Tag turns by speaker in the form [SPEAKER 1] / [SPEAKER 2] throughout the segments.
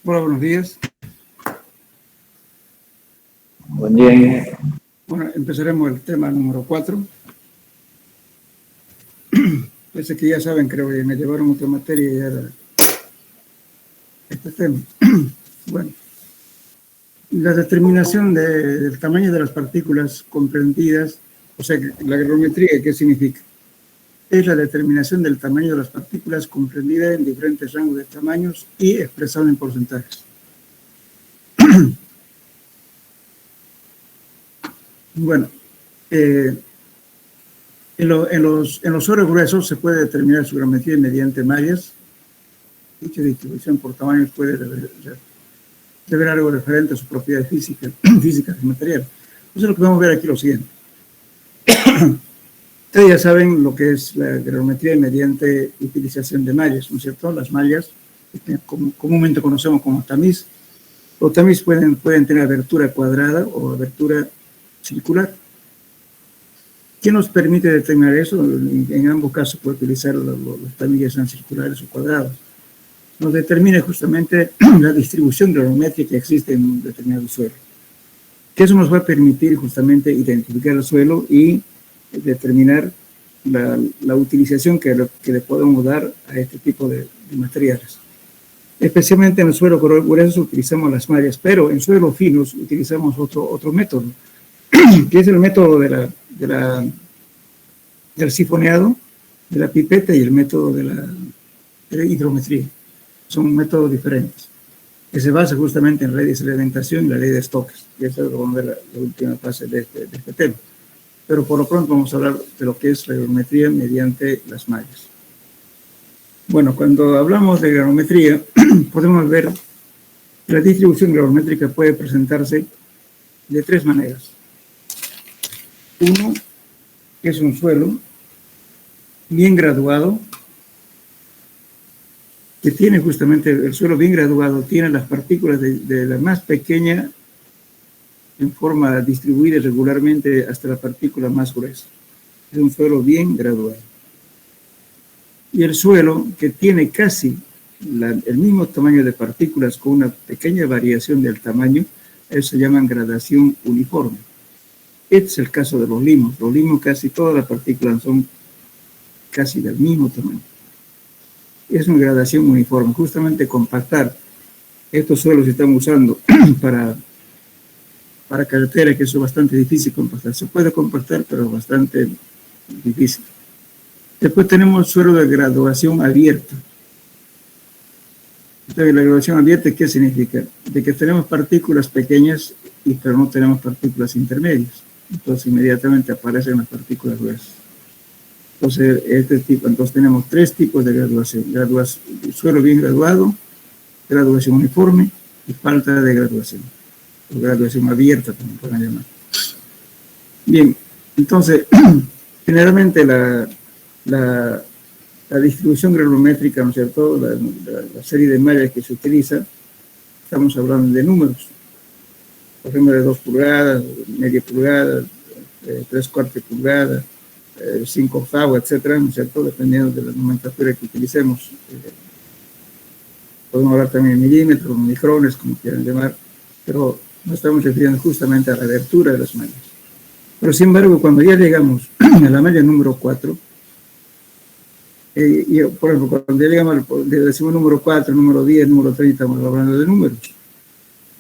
[SPEAKER 1] Hola, buenos días.
[SPEAKER 2] Buen día.
[SPEAKER 1] Bueno, empezaremos el tema número 4. Parece que ya saben, creo que me llevaron otra materia y era este tema. Bueno, la determinación del tamaño de las partículas comprendidas, o sea, la gravimetría, ¿qué significa? Es la determinación del tamaño de las partículas comprendida en diferentes rangos de tamaños y expresado en porcentajes. Bueno, en los suelos gruesos se puede determinar su gravimetría mediante mallas. Dicha distribución por tamaños puede revelar algo referente a su propiedad física del material. Entonces lo que vamos a ver aquí es lo siguiente. Ustedes ya saben lo que es la gravimetría mediante utilización de mallas, ¿no es cierto? Las mallas, que comúnmente conocemos como tamiz. Los tamiz pueden tener abertura cuadrada o abertura circular. ¿Qué nos permite determinar eso? En ambos casos puede utilizar los tamizes sean circulares o cuadrados. Nos determina justamente la distribución gravimétrica que existe en un determinado suelo. Que eso nos va a permitir justamente identificar el suelo y determinar la utilización que le podemos dar a este tipo de materiales. Especialmente en el suelo grueso utilizamos las mallas, pero en suelos finos utilizamos otro método, que es el método del sifoneado, de la pipeta y el método de la hidrometría. Son métodos diferentes, que se basa justamente en la ley de sedimentación y la ley de Stokes, que es la última fase de este tema. Pero por lo pronto vamos a hablar de lo que es la gravimetría mediante las mallas. Bueno, cuando hablamos de gravimetría, podemos ver que la distribución gravimétrica puede presentarse de tres maneras. Uno, es un suelo bien graduado, que tiene justamente el suelo bien graduado, tiene las partículas de la más pequeña en forma distribuida regularmente hasta la partícula más gruesa. Es un suelo bien graduado. Y el suelo que tiene casi el mismo tamaño de partículas con una pequeña variación del tamaño, eso se llama gradación uniforme. Este es el caso de los limos. Los limos casi todas las partículas son casi del mismo tamaño. Es una gradación uniforme. Justamente compactar estos suelos que estamos usando para carretera, que eso es bastante difícil compactar. Se puede compactar, pero bastante difícil. Después tenemos suelo de graduación abierta. Entonces, la graduación abierta, ¿qué significa? De que tenemos partículas pequeñas, pero no tenemos partículas intermedias. Entonces, inmediatamente aparecen las partículas gruesas. Entonces, tenemos tres tipos de graduación. Suelo bien graduado, graduación uniforme y falta de graduación. O graduación abierta, como pueden llamar. Bien, entonces, generalmente la distribución gravimétrica, ¿no es cierto? La serie de mallas que se utiliza, estamos hablando de números. Por ejemplo, de 2 pulgadas, media pulgada, 3/4 pulgadas, 5/8, etcétera, ¿no es cierto? Dependiendo de la nomenclatura que utilicemos. Podemos hablar también de milímetros, micrones, como quieran llamar, pero nos estamos refiriendo justamente a la abertura de las mallas. Pero sin embargo, cuando ya llegamos a la malla número 4, por ejemplo, cuando ya llegamos decimos número 4, número 10, número 30, estamos hablando de números.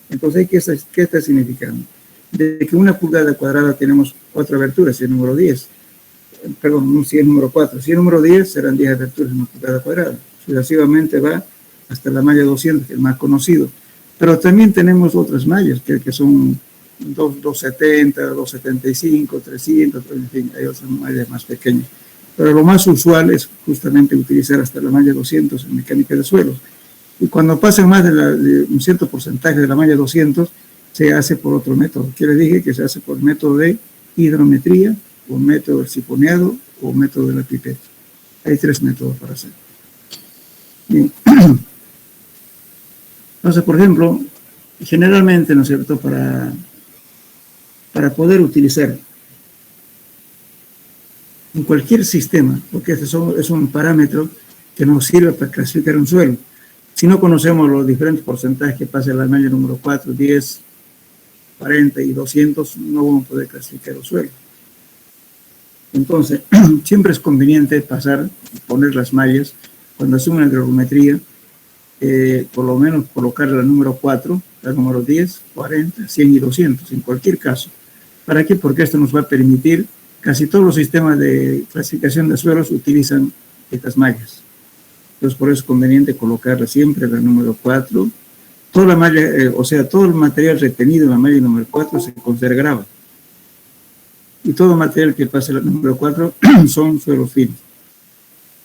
[SPEAKER 1] Entonces, ¿qué está significando? De que una pulgada cuadrada tenemos 4 aberturas, si es número 10. Perdón, si es número 4. Si es número 10, serán 10 aberturas en una pulgada cuadrada. Sucesivamente va hasta la malla 200, que es el más conocido. Pero también tenemos otras mallas, que son 270, 275, 300, en fin, hay otras mallas más pequeñas. Pero lo más usual es justamente utilizar hasta la malla 200 en mecánica de suelos. Y cuando pasan más de un cierto porcentaje de la malla 200, se hace por otro método. ¿Qué les dije? Que se hace por método de hidrometría, o método del sifoneado, o método de la pipeta. Hay 3 métodos para hacer. Bien. Entonces, por ejemplo, generalmente, ¿no es cierto?, para poder utilizar en cualquier sistema, porque este es un parámetro que nos sirve para clasificar un suelo. Si no conocemos los diferentes porcentajes que pasa en la malla número 4, 10, 40 y 200, no vamos a poder clasificar el suelo. Entonces, siempre es conveniente poner las mallas, cuando hacemos una granulometría, por lo menos colocar la número 4, la número 10, 40, 100 y 200, en cualquier caso. ¿Para qué? Porque esto nos va a permitir, casi todos los sistemas de clasificación de suelos utilizan estas mallas. Entonces, por eso es conveniente colocarla siempre la número 4. Toda la malla, todo el material retenido en la malla número 4 se conserva. Y todo material que pase la número 4 son suelos finos.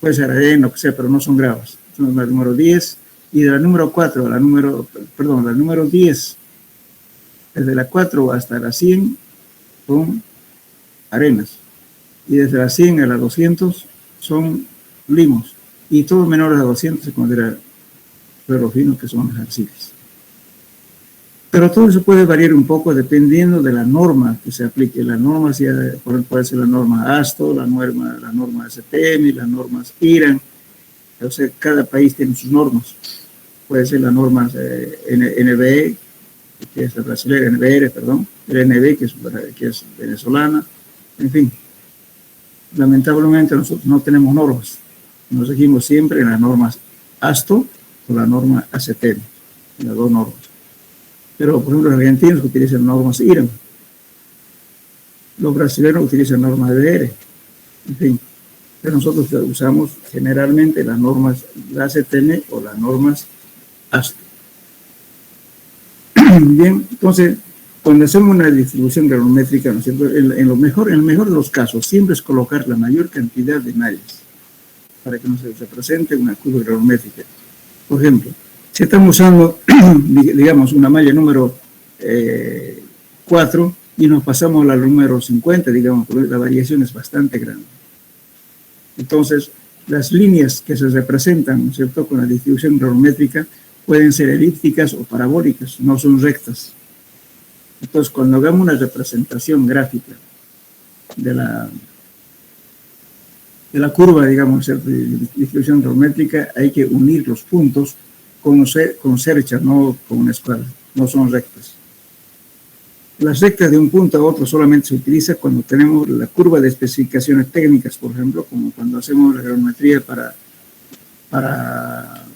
[SPEAKER 1] Puede ser arena, o que sea, pero no son gravas. Son la número 10, y de la número 4 a la número 10, desde la 4 hasta la 100, son arenas. Y desde la 100 a la 200 son limos. Y todo menores a 200 se considera suelos finos, que son las arcillas. Pero todo eso puede variar un poco dependiendo de la norma que se aplique. La norma puede ser la norma ASTO, la norma STM, las normas IRAN. O sea, cada país tiene sus normas. Puede ser la norma NBE, que es la brasileña, NBR, perdón, el NB, que es venezolana. En fin, lamentablemente nosotros no tenemos normas. Nos seguimos siempre en las normas ASTO o la norma ACTM, las dos normas. Pero, por ejemplo, los argentinos utilizan normas IRAN. Los brasileños utilizan normas DR. En fin, pero nosotros usamos generalmente las normas ACTM o las normas ASTO. Bien, entonces, cuando hacemos una distribución granulométrica, ¿no es cierto? En el mejor de los casos, siempre es colocar la mayor cantidad de mallas para que nos represente una curva granulométrica. Por ejemplo, si estamos usando, digamos, una malla número 4 y nos pasamos a la número 50, digamos, la variación es bastante grande. Entonces, las líneas que se representan, ¿no es cierto?, con la distribución granulométrica pueden ser elípticas o parabólicas, no son rectas. Entonces, cuando hagamos una representación gráfica de la curva, digamos, de distribución granulométrica, hay que unir los puntos con cercha, no con una escuadra, no son rectas. Las rectas de un punto a otro solamente se utiliza cuando tenemos la curva de especificaciones técnicas, por ejemplo, como cuando hacemos la granulometría para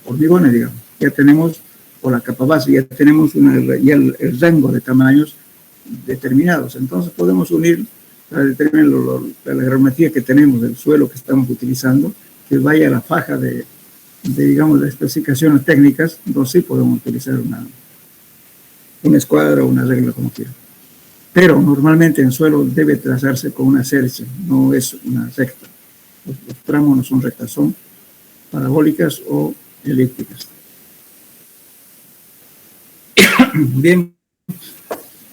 [SPEAKER 1] hormigones, digamos. Ya tenemos, o la capa base, ya tenemos ya el rango de tamaños determinados. Entonces podemos unir para determinar la granulometría que tenemos del suelo que estamos utilizando, que vaya a la faja de digamos, las especificaciones técnicas. Entonces sí podemos utilizar una escuadra o una regla, como quieran. Pero normalmente en suelo debe trazarse con una cercha, no es una recta. Los tramos no son rectas, son parabólicas o elípticas. Bien,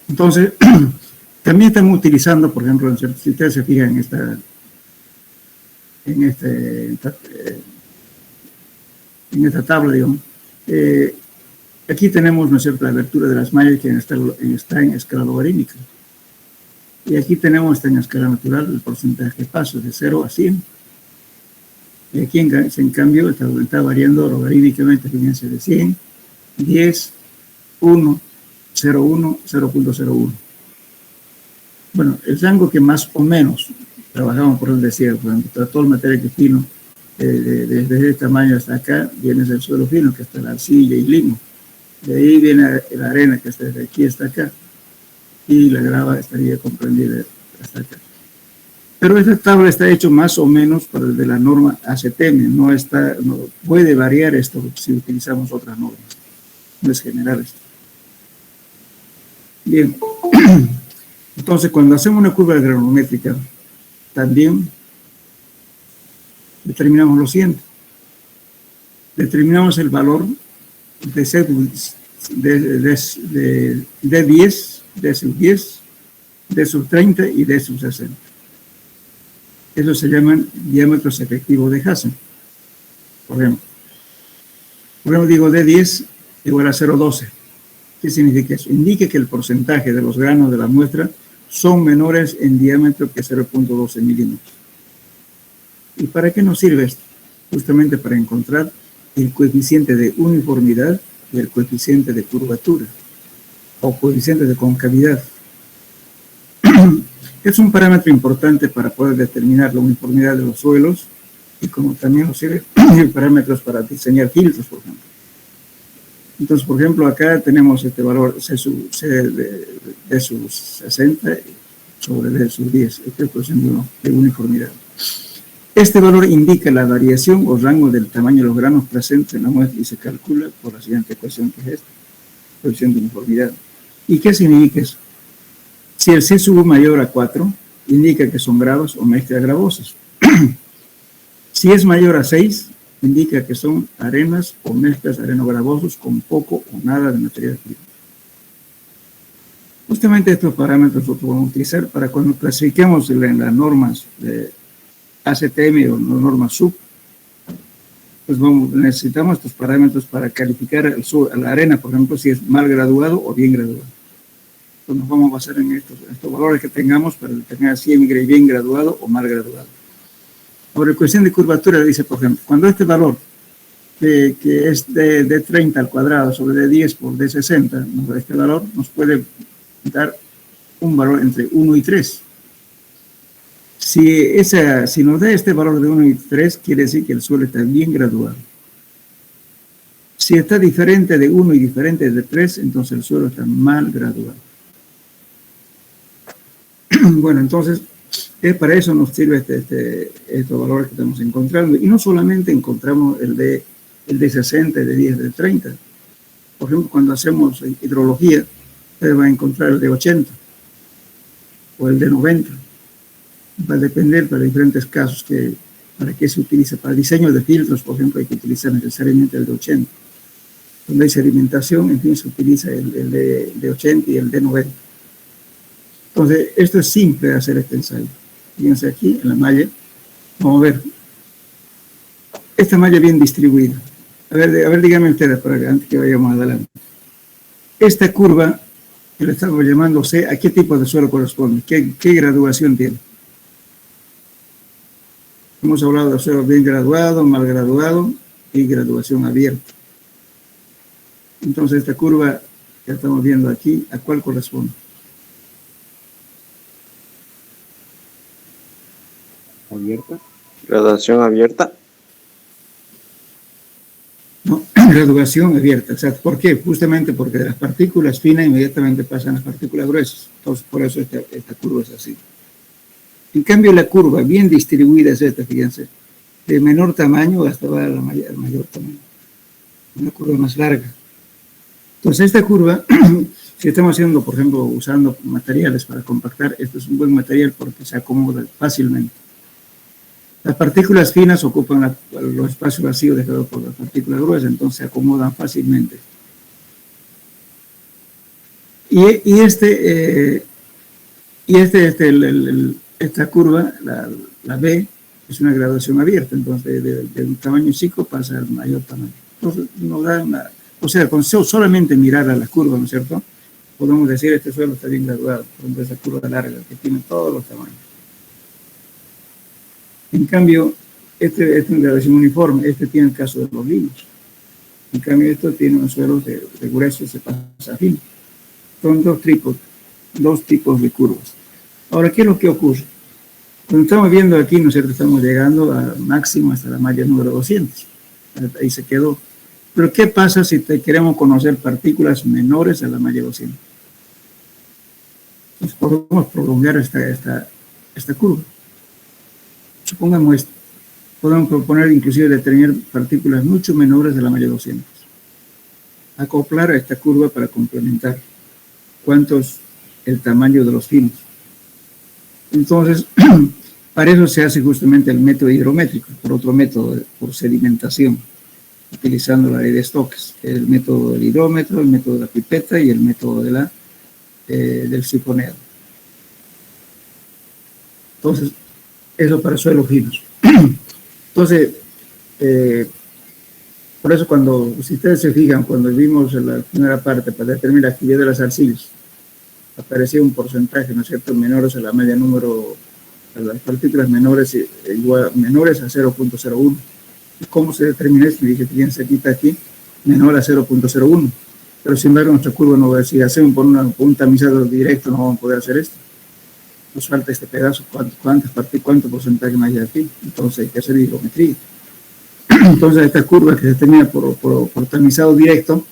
[SPEAKER 1] entonces también estamos utilizando, por ejemplo, si ustedes se fijan en esta tabla, digamos, aquí tenemos, ¿no es cierto?, la abertura de las mallas que está en escala logarítmica. Y aquí tenemos, está en escala natural, el porcentaje de pasos de 0 a 100. Y aquí, en cambio, está variando logarítmicamente, fíjense, de 100, 10, 1, 0,1, 0,01. Bueno, el rango que más o menos trabajamos, por decir, por ejemplo, todo el material que es fino, desde este tamaño hasta acá, viene el suelo fino, que está la arcilla y limo. De ahí viene la arena, que está desde aquí hasta acá, y la grava estaría comprendida hasta acá. Pero esta tabla está hecha más o menos de la norma ACTM, no puede variar esto si utilizamos otras normas, no es general esto. Bien, entonces cuando hacemos una curva granulométrica, también determinamos lo siguiente. Determinamos el valor de D10, D sub 10, D sub 30 y D sub 60. Eso se llaman diámetros efectivos de Hazen. Por ejemplo, digo D10 igual a 0,12. ¿Qué significa eso? Indica que el porcentaje de los granos de la muestra son menores en diámetro que 0,12 milímetros. ¿Y para qué nos sirve esto? Justamente para encontrar el coeficiente de uniformidad y el coeficiente de curvatura, o coeficiente de concavidad. Es un parámetro importante para poder determinar la uniformidad de los suelos y como también nos sirve parámetros para diseñar filtros, por ejemplo. Entonces, por ejemplo, acá tenemos este valor C de sus 60 sobre D sub 10, esta es cuestión de uniformidad. Este valor indica la variación o rango del tamaño de los granos presentes en la muestra y se calcula por la siguiente ecuación, que es esta, coeficiente de uniformidad. ¿Y qué significa eso? Si el C sub mayor a 4, indica que son gravas o mezclas gravosas. Si es mayor a 6, indica que son arenas o mezclas arenograbosos con poco o nada de material fino. Justamente estos parámetros los vamos a utilizar para cuando clasifiquemos en las normas de ACTM o normas SUB, pues necesitamos estos parámetros para calificar a la arena, por ejemplo, si es mal graduado o bien graduado. Entonces nos vamos a basar en estos valores que tengamos para determinar si es bien graduado o mal graduado. Ahora, el coeficiente de curvatura dice, por ejemplo, cuando este valor, que es de 30 al cuadrado sobre de 10 por de 60, este valor nos puede dar un valor entre 1 y 3. Si nos da este valor de 1 y 3, quiere decir que el suelo está bien graduado. Si está diferente de 1 y diferente de 3, entonces el suelo está mal graduado. Bueno, entonces, para eso nos sirve estos valores que estamos encontrando. Y no solamente encontramos el de 60, el de 10, el de 30. Por ejemplo, cuando hacemos hidrología, usted va a encontrar el de 80 o el de 90. Va a depender para diferentes casos para qué se utiliza. Para diseño de filtros, por ejemplo, hay que utilizar necesariamente el de 80. Cuando hay sedimentación, en fin, se utiliza el de 80 y el de 90. Entonces, esto es simple de hacer este ensayo. Fíjense aquí en la malla. Vamos a ver. Esta malla bien distribuida. A ver, díganme ustedes, antes que vayamos adelante. Esta curva, que le estamos llamando C, ¿a qué tipo de suelo corresponde? ¿Qué graduación tiene? Hemos hablado de suelo bien graduado, mal graduado y graduación abierta. Entonces, esta curva que estamos viendo aquí, ¿a cuál corresponde?
[SPEAKER 2] Abierta. Graduación abierta.
[SPEAKER 1] No, graduación abierta. O sea, ¿por qué? Justamente porque de las partículas finas inmediatamente pasan a las partículas gruesas. Entonces, por eso esta curva es así. En cambio, la curva bien distribuida es esta, fíjense, de menor tamaño hasta al mayor tamaño. Una curva más larga. Entonces, esta curva, si estamos haciendo, por ejemplo, usando materiales para compactar, esto es un buen material porque se acomoda fácilmente. Las partículas finas ocupan los espacios vacíos dejados por las partículas gruesas, entonces se acomodan fácilmente. Esta curva, la B, es una graduación abierta, entonces de un tamaño chico pasa al mayor tamaño. Entonces nos da con solamente mirar a la curva, ¿no es cierto? Podemos decir este suelo está bien graduado, por ejemplo, esa curva larga que tiene todos los tamaños. En cambio, este es una graduación uniforme, este tiene el caso de los linos. En cambio, esto tiene un suelo de grueso, se pasa fino. Son dos tipos de curvas. Ahora, ¿qué es lo que ocurre? Cuando estamos viendo aquí, ¿no es cierto? Estamos llegando al máximo hasta la malla número 200. Ahí se quedó. Pero, ¿qué pasa si queremos conocer partículas menores a la malla 200? Pues podemos prolongar esta curva. Supongamos esto. Podemos proponer inclusive determinar partículas mucho menores de la malla 200. Acoplar a esta curva para complementar cuánto es el tamaño de los finos. Entonces, para eso se hace justamente el método hidrométrico, por otro método, por sedimentación, utilizando la ley de Stokes, el método del hidrómetro, el método de la pipeta y el método del sifoneo. Entonces, eso para suelos finos. Entonces, por eso si ustedes se fijan, cuando vimos en la primera parte para determinar la actividad de las arcillas, aparecía un porcentaje, ¿no es cierto?, menores a la media número, a las partículas menores a 0.01. ¿Cómo se determina esto? Y dije, fíjense, quita aquí, menor a 0.01. Pero sin embargo, nuestra curva no va a decir, hacemos por un tamizado directo, no vamos a poder hacer esto. Nos falta este pedazo, cuánto porcentaje más hay aquí. Entonces hay que hacer higrometría. Entonces, esta curva que se determina por tamizado directo,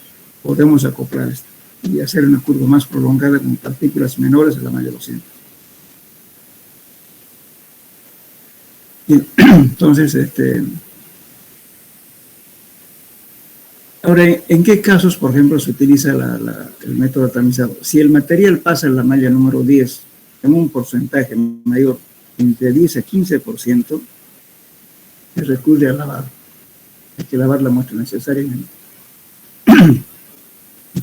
[SPEAKER 1] podemos acoplar esto y hacer una curva más prolongada con partículas menores a la malla 200. Y entonces, ahora, ¿en qué casos, por ejemplo, se utiliza el método tamizado? Si el material pasa en la malla número 10 en un porcentaje mayor, entre 10 a 15%, se recurre al lavado. Hay que lavar la muestra necesariamente.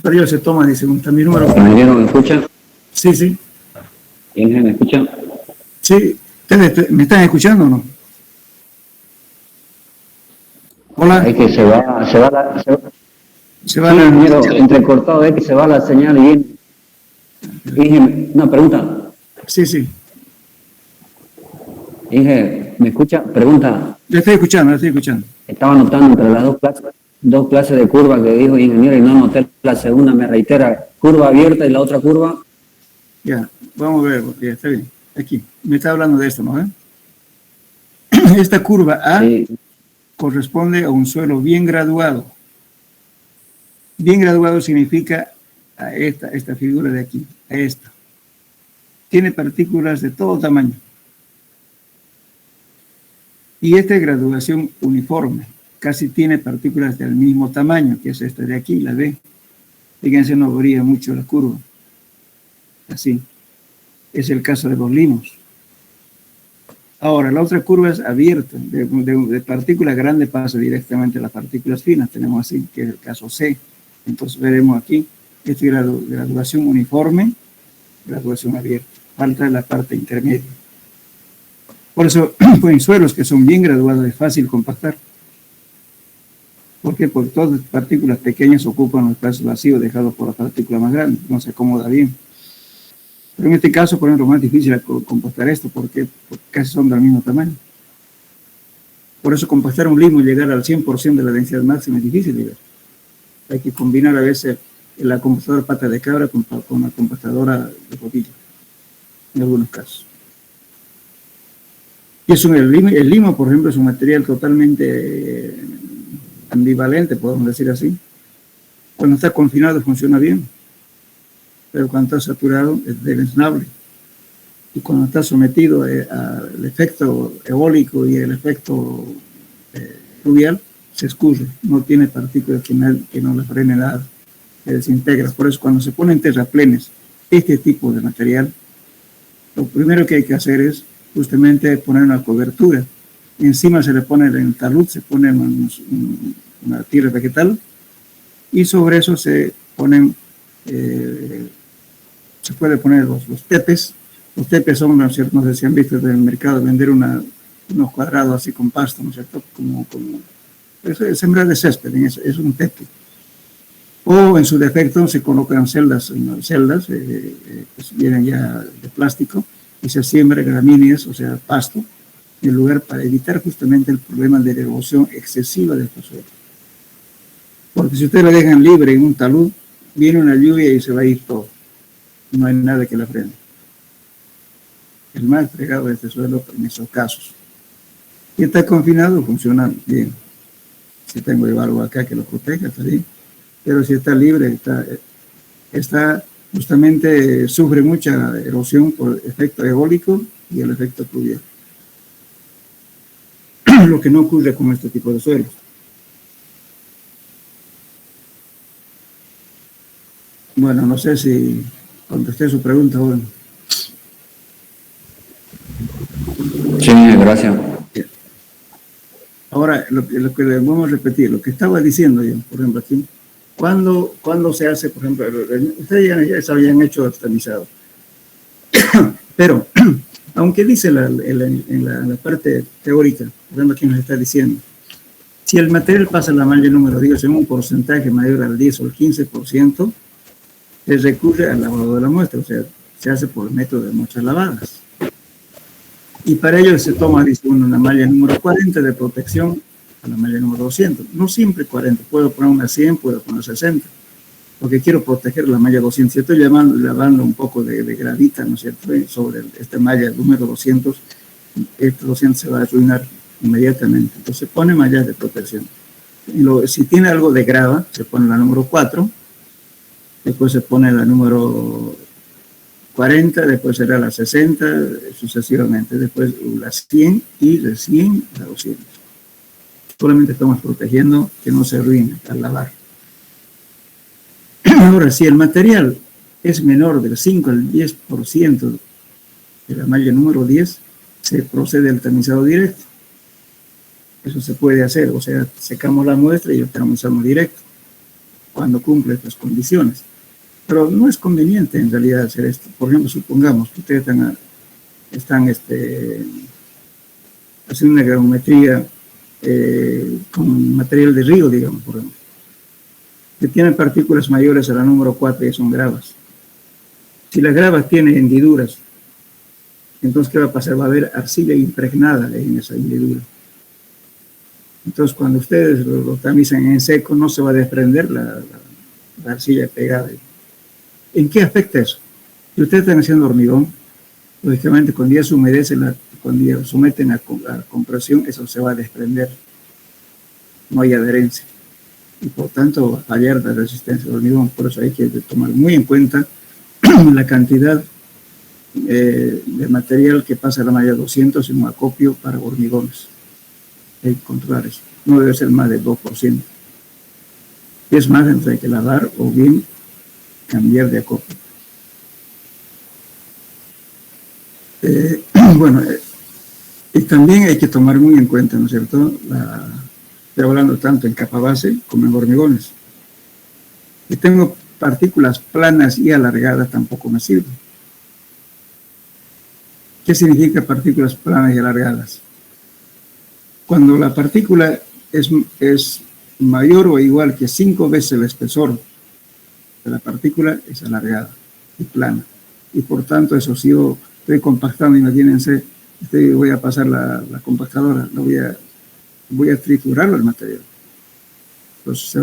[SPEAKER 1] Para ello se toma, dice, un también número...
[SPEAKER 3] ¿Me escuchan?
[SPEAKER 1] Sí, sí.
[SPEAKER 3] ¿Me escuchan?
[SPEAKER 1] Sí. ¿Me están escuchando o no? Hola.
[SPEAKER 3] Es que se va la entrecortado, es que se va la señal y viene. Una pregunta.
[SPEAKER 1] Sí, sí.
[SPEAKER 3] Inge, ¿me escucha? Pregunta.
[SPEAKER 1] Le estoy escuchando.
[SPEAKER 3] Estaba anotando entre las dos clases de curvas que dijo el ingeniero y no anoté la segunda, me reitera, curva abierta y la otra curva.
[SPEAKER 1] Ya, vamos a ver, porque está bien. Aquí, me está hablando de esto, ¿no? Esta curva A sí. Corresponde a un suelo bien graduado. Bien graduado significa a esta figura de aquí, a esta. Tiene partículas de todo tamaño. Y esta graduación uniforme, casi tiene partículas del mismo tamaño, que es esta de aquí, la B. Fíjense, no brilla mucho la curva. Así. Es el caso de los limos. Ahora, la otra curva es abierta. De partículas grandes pasa directamente a las partículas finas. Tenemos así, que es el caso C. Entonces veremos aquí, esta graduación uniforme, graduación abierta. Falta la parte intermedia. Por eso, en suelos que son bien graduados es fácil compactar. ¿Por qué? Porque todas las partículas pequeñas ocupan los espacios vacíos dejados por las partículas más grandes. No se acomoda bien. Pero en este caso, por ejemplo, es más difícil compactar esto. ¿Por qué? Porque casi son del mismo tamaño. Por eso compactar un limo y llegar al 100% de la densidad máxima es difícil llegar. Hay que combinar a veces la compactadora pata de cabra con la compactadora de botella. En algunos casos. Y el limo, por ejemplo, es un material totalmente ambivalente, podemos decir así. Cuando está confinado funciona bien, pero cuando está saturado es deleznable. Y cuando está sometido al efecto eólico y el efecto fluvial, se escurre, no tiene partículas que no le frene nada, se desintegra. Por eso cuando se ponen terraplenes, este tipo de material, lo primero que hay que hacer es justamente poner una cobertura. Encima se le pone en el talud, se pone una tierra vegetal y sobre eso se ponen, se puede poner los tepes. Los tepes son, ¿no es cierto? No sé si han visto en el mercado vender unos cuadrados así con pasto, ¿no es cierto? Como es sembrar de césped, es un tepe. O en su defecto se colocan celdas que vienen ya de plástico, y se siembra gramíneas, o sea, pasto, en el lugar para evitar justamente el problema de la erosión excesiva de estos suelos. Porque si ustedes lo dejan libre en un talud, viene una lluvia y se va a ir todo. No hay nada que la frene. El mal fregado de este suelo en esos casos. Si está confinado, funciona bien. Si tengo algo acá que lo proteja, está bien. Pero si está libre, justamente sufre mucha erosión por efecto eólico y el efecto fluvial. Lo que no ocurre con este tipo de suelos. Bueno, no sé si contesté su pregunta. Bueno.
[SPEAKER 3] Sí, gracias.
[SPEAKER 1] Ahora, lo que vamos a repetir, lo que estaba diciendo yo, por ejemplo, aquí. ¿Cuándo se hace, por ejemplo, ustedes ya se habían hecho tamizado? Pero, aunque dice en la parte teórica, por ejemplo, aquí nos está diciendo, si el material pasa la malla número 10 en un porcentaje mayor al 10 o al 15%, se recurre al lavado de la muestra, o sea, se hace por el método de muestras lavadas. Y para ello se toma, dice uno, una malla número 40 de protección a la malla número 200. No siempre 40, puedo poner una 100, puedo poner 60, porque quiero proteger la malla 200. Si estoy lavando un poco de gravita, ¿no es cierto?, sobre esta malla número 200, este 200 se va a arruinar inmediatamente. Entonces pone mallas de protección. Si tiene algo de grava, se pone la número 4, después se pone la número 40, después será la 60, sucesivamente, después la 100 y de 100 a 200. Solamente estamos protegiendo que no se arruine al lavar. Ahora, si el material es menor del 5 al 10% de la malla número 10, se procede al tamizado directo. Eso se puede hacer, o sea, secamos la muestra y lo tamizamos directo cuando cumple estas condiciones. Pero no es conveniente en realidad hacer esto. Por ejemplo, supongamos que ustedes están haciendo una granulometría con material de río, digamos, por ejemplo, que tiene partículas mayores a la número 4 y son gravas. Si las gravas tienen hendiduras, entonces, ¿qué va a pasar? Va a haber arcilla impregnada en esa hendidura. Entonces, cuando ustedes lo tamizan en seco, no se va a desprender la arcilla pegada. ¿En qué afecta eso? Si ustedes están haciendo hormigón, lógicamente cuando ya se humedece, cuando ya lo someten a compresión, eso se va a desprender. No hay adherencia. Y por tanto va a fallar la resistencia del hormigón. Por eso hay que tomar muy en cuenta la cantidad de material que pasa a la malla 200 en un acopio para hormigones. Hay que controlar eso. No debe ser más del 2%. Es más, entonces hay que lavar o bien cambiar de acopio. Bueno, y también hay que tomar muy en cuenta, ¿no es cierto?, estoy hablando tanto en capa base como en hormigones. Si tengo partículas planas y alargadas, tampoco me sirve. ¿Qué significa partículas planas y alargadas? Cuando la partícula es mayor o igual que 5 veces el espesor de la partícula, es alargada y plana. Y por tanto, eso si yo estoy compactando, imagínense, voy a pasar la compactadora, voy a triturarlo el material. Entonces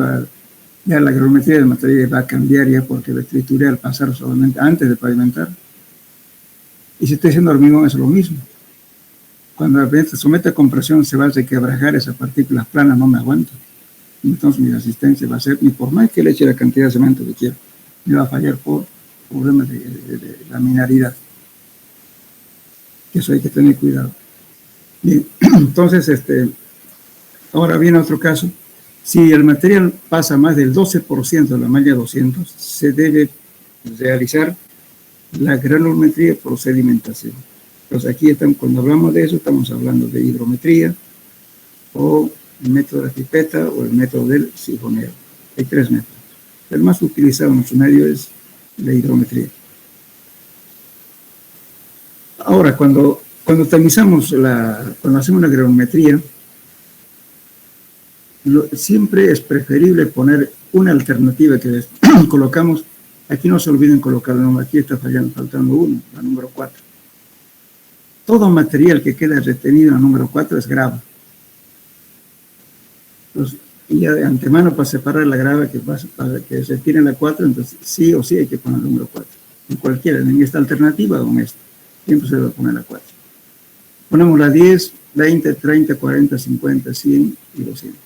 [SPEAKER 1] ya la granulometría del material va a cambiar ya porque lo trituré al pasar solamente antes de pavimentar. Y si estoy haciendo hormigón es lo mismo. Cuando se somete a compresión se va a requebrajar esas partículas planas, no me aguanto. Entonces mi resistencia va a ser, ni por más que le eche la cantidad de cemento que quiero, me va a fallar por problemas de laminaridad. Eso hay que tener cuidado. Bien, entonces, ahora viene otro caso. Si el material pasa más del 12% de la malla 200, se debe realizar la granulometría por sedimentación. Entonces aquí cuando hablamos de eso, estamos hablando de hidrometría o el método de la pipeta o el método del sifoneo. Hay 3 métodos. El más utilizado en nuestro medio es la hidrometría. Ahora, cuando tamizamos, cuando hacemos una granulometría, siempre es preferible poner una alternativa que colocamos. Aquí no se olviden colocar el número, aquí está faltando uno, la número 4. Todo material que queda retenido en la número 4 es grava. Entonces, ya de antemano para separar la grava para que se tire la 4, entonces sí o sí hay que poner el número 4. En cualquiera, en esta alternativa o en esta. Siempre se debe poner la 4. Ponemos la 10, 20, 30, 40, 50, 100 y 200.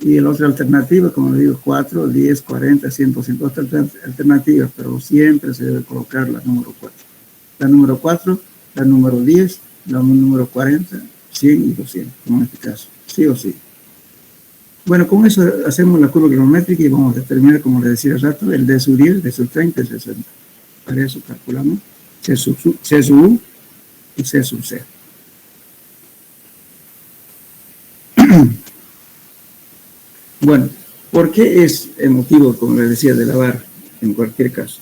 [SPEAKER 1] Y la otra alternativa, como le digo, 4, 10, 40, 100, 200, otras alternativas, pero siempre se debe colocar la número 4. La número 4, la número 10, la número 40, 100 y 200, como en este caso, sí o sí. Bueno, con eso hacemos la curva granulométrica y vamos a determinar, como les decía hace rato, el D sub 10, D sub 30 y D sub 60. Para eso calculamos C sub U y C sub C. Bueno, ¿por qué es el motivo, como les decía, de lavar en cualquier caso?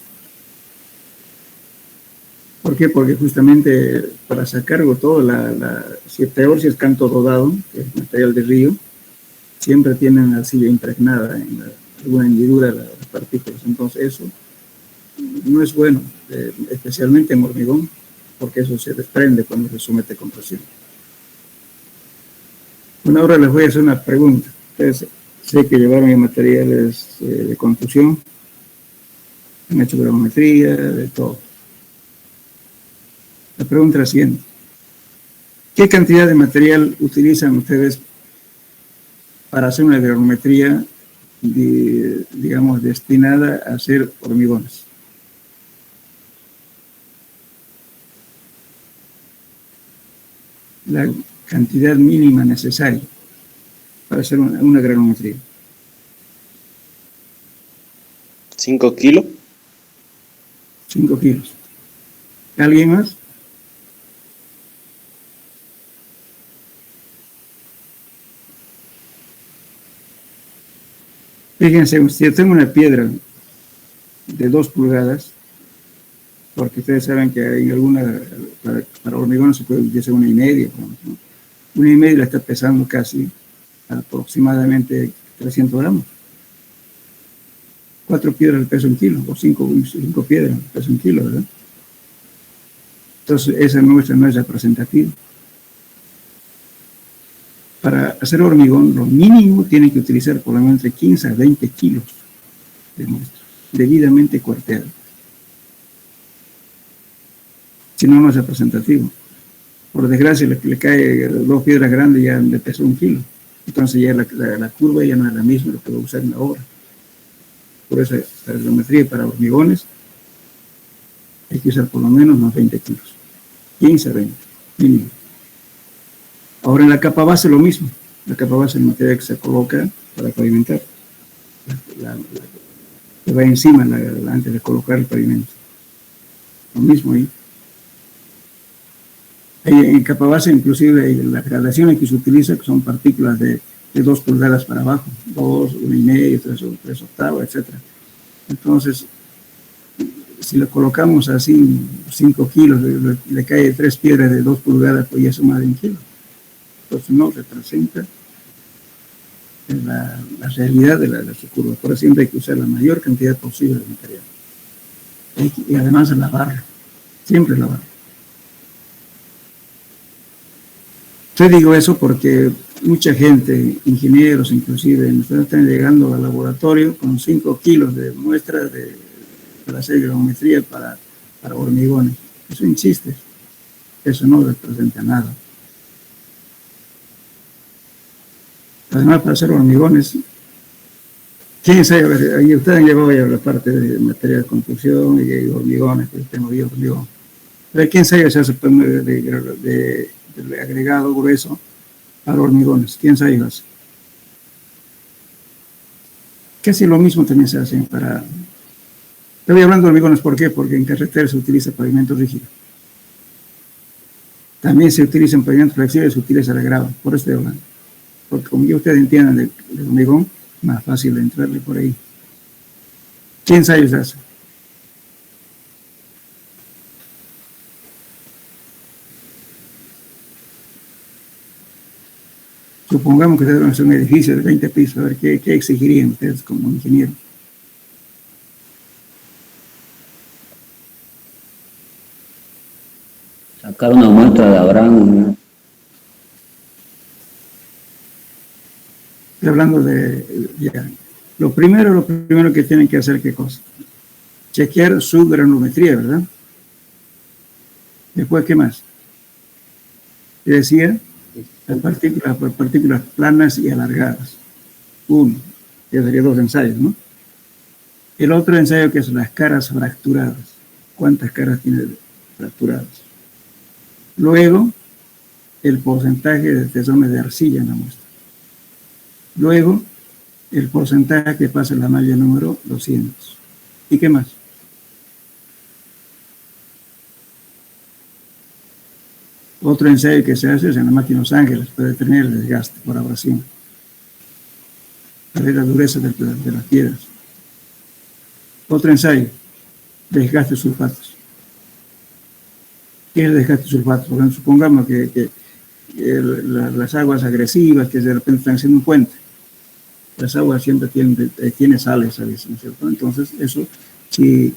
[SPEAKER 1] ¿Por qué? Porque justamente para sacarlo todo, peor si es canto rodado, que es material de río, siempre tienen arcilla impregnada en alguna hendidura de las partículas. Entonces eso no es bueno, especialmente en hormigón, porque eso se desprende cuando se somete a compresión. Bueno, ahora les voy a hacer una pregunta. Ustedes sé que llevaron ya materiales de construcción, han hecho granulometría, de todo. La pregunta es la siguiente. ¿Qué cantidad de material utilizan ustedes para hacer una granulometría, digamos, destinada a hacer hormigones? La cantidad mínima necesaria para hacer una granulometría.
[SPEAKER 2] 5 kilos.
[SPEAKER 1] 5 kilos. ¿Alguien más? Fíjense, si yo tengo una piedra de 2 pulgadas, porque ustedes saben que hay alguna, para hormigones se puede utilizar 1,5, ¿no? 1,5 la está pesando casi aproximadamente 300 gramos. 4 piedras le pesa 1 kilo, o 5 piedras le pesa 1 kilo, ¿verdad? Entonces, esa muestra no es representativa. Para hacer hormigón, lo mínimo tienen que utilizar por lo menos entre 15 a 20 kilos de muestra, debidamente cuarteada. Si no, no es representativo. Por desgracia, le cae 2 piedras grandes y ya le pesa 1 kilo. Entonces ya la curva ya no es la misma, lo que va a usar en la obra. Por eso, la granulometría para hormigones hay que usar por lo menos unos 20 kilos. 15 a 20, mínimo. Ahora en la capa base lo mismo. La capa base es el material que se coloca para pavimentar. Que va encima antes de colocar el pavimento. Lo mismo ahí. En capa base, inclusive, las gradaciones que se utilizan, que son partículas de 2 pulgadas para abajo, 2, 1,5, 3 octavos, etc. Entonces, si lo colocamos así, 5 kilos, le cae 3 piedras de 2 pulgadas, pues ya suma de 1 kilo. Entonces, no representa la realidad de la curva. Por eso siempre hay que usar la mayor cantidad posible de material. Y además lavarlo, siempre lavarlo. Yo digo eso porque mucha gente, ingenieros inclusive, están llegando al laboratorio con 5 kilos de muestras para hacer granulometría para hormigones. Eso es un chiste. Eso no representa nada. Además, para hacer hormigones, ¿quién sabe? Ahí ustedes han llevado ya la parte de material de construcción y hormigones, que tengo yo hormigón. Pero ¿quién sabe si hace de agregado grueso para hormigones? ¿Quién sabe eso? Casi lo mismo también se hace para... Estoy hablando de hormigones, ¿por qué? Porque en carretera se utiliza pavimento rígido. También se utiliza en pavimento flexible, se utiliza el agregado. Por eso estoy hablando. Porque como ya ustedes entiendan de hormigón, más fácil de entrarle por ahí. ¿Quién sabe eso? Supongamos que ustedes van a hacer un edificio de 20 pisos, a ver qué exigirían ustedes como ingeniero.
[SPEAKER 3] Sacar una muestra de Abraham, ¿no?
[SPEAKER 1] Estoy hablando de... Ya. Lo primero que tienen que hacer, ¿qué cosa? Chequear su granulometría, ¿verdad? Después, ¿qué más? ¿Qué decía? Las partículas planas y alargadas. Uno, que sería 2 ensayos, ¿no? El otro ensayo que es las caras fracturadas. ¿Cuántas caras tiene fracturadas? Luego, el porcentaje de tesones de arcilla en la muestra. Luego, el porcentaje que pasa en la malla número 200. ¿Y qué más? Otro ensayo que se hace es en la máquina Los Ángeles para detener el desgaste por abrasión, para ver la dureza de las piedras. Otro ensayo, desgaste de sulfatos. ¿Qué es el desgaste de sulfatos? Porque supongamos que las aguas agresivas que de repente están haciendo un puente, las aguas siempre tienen sales, ¿no es cierto? Entonces, eso, si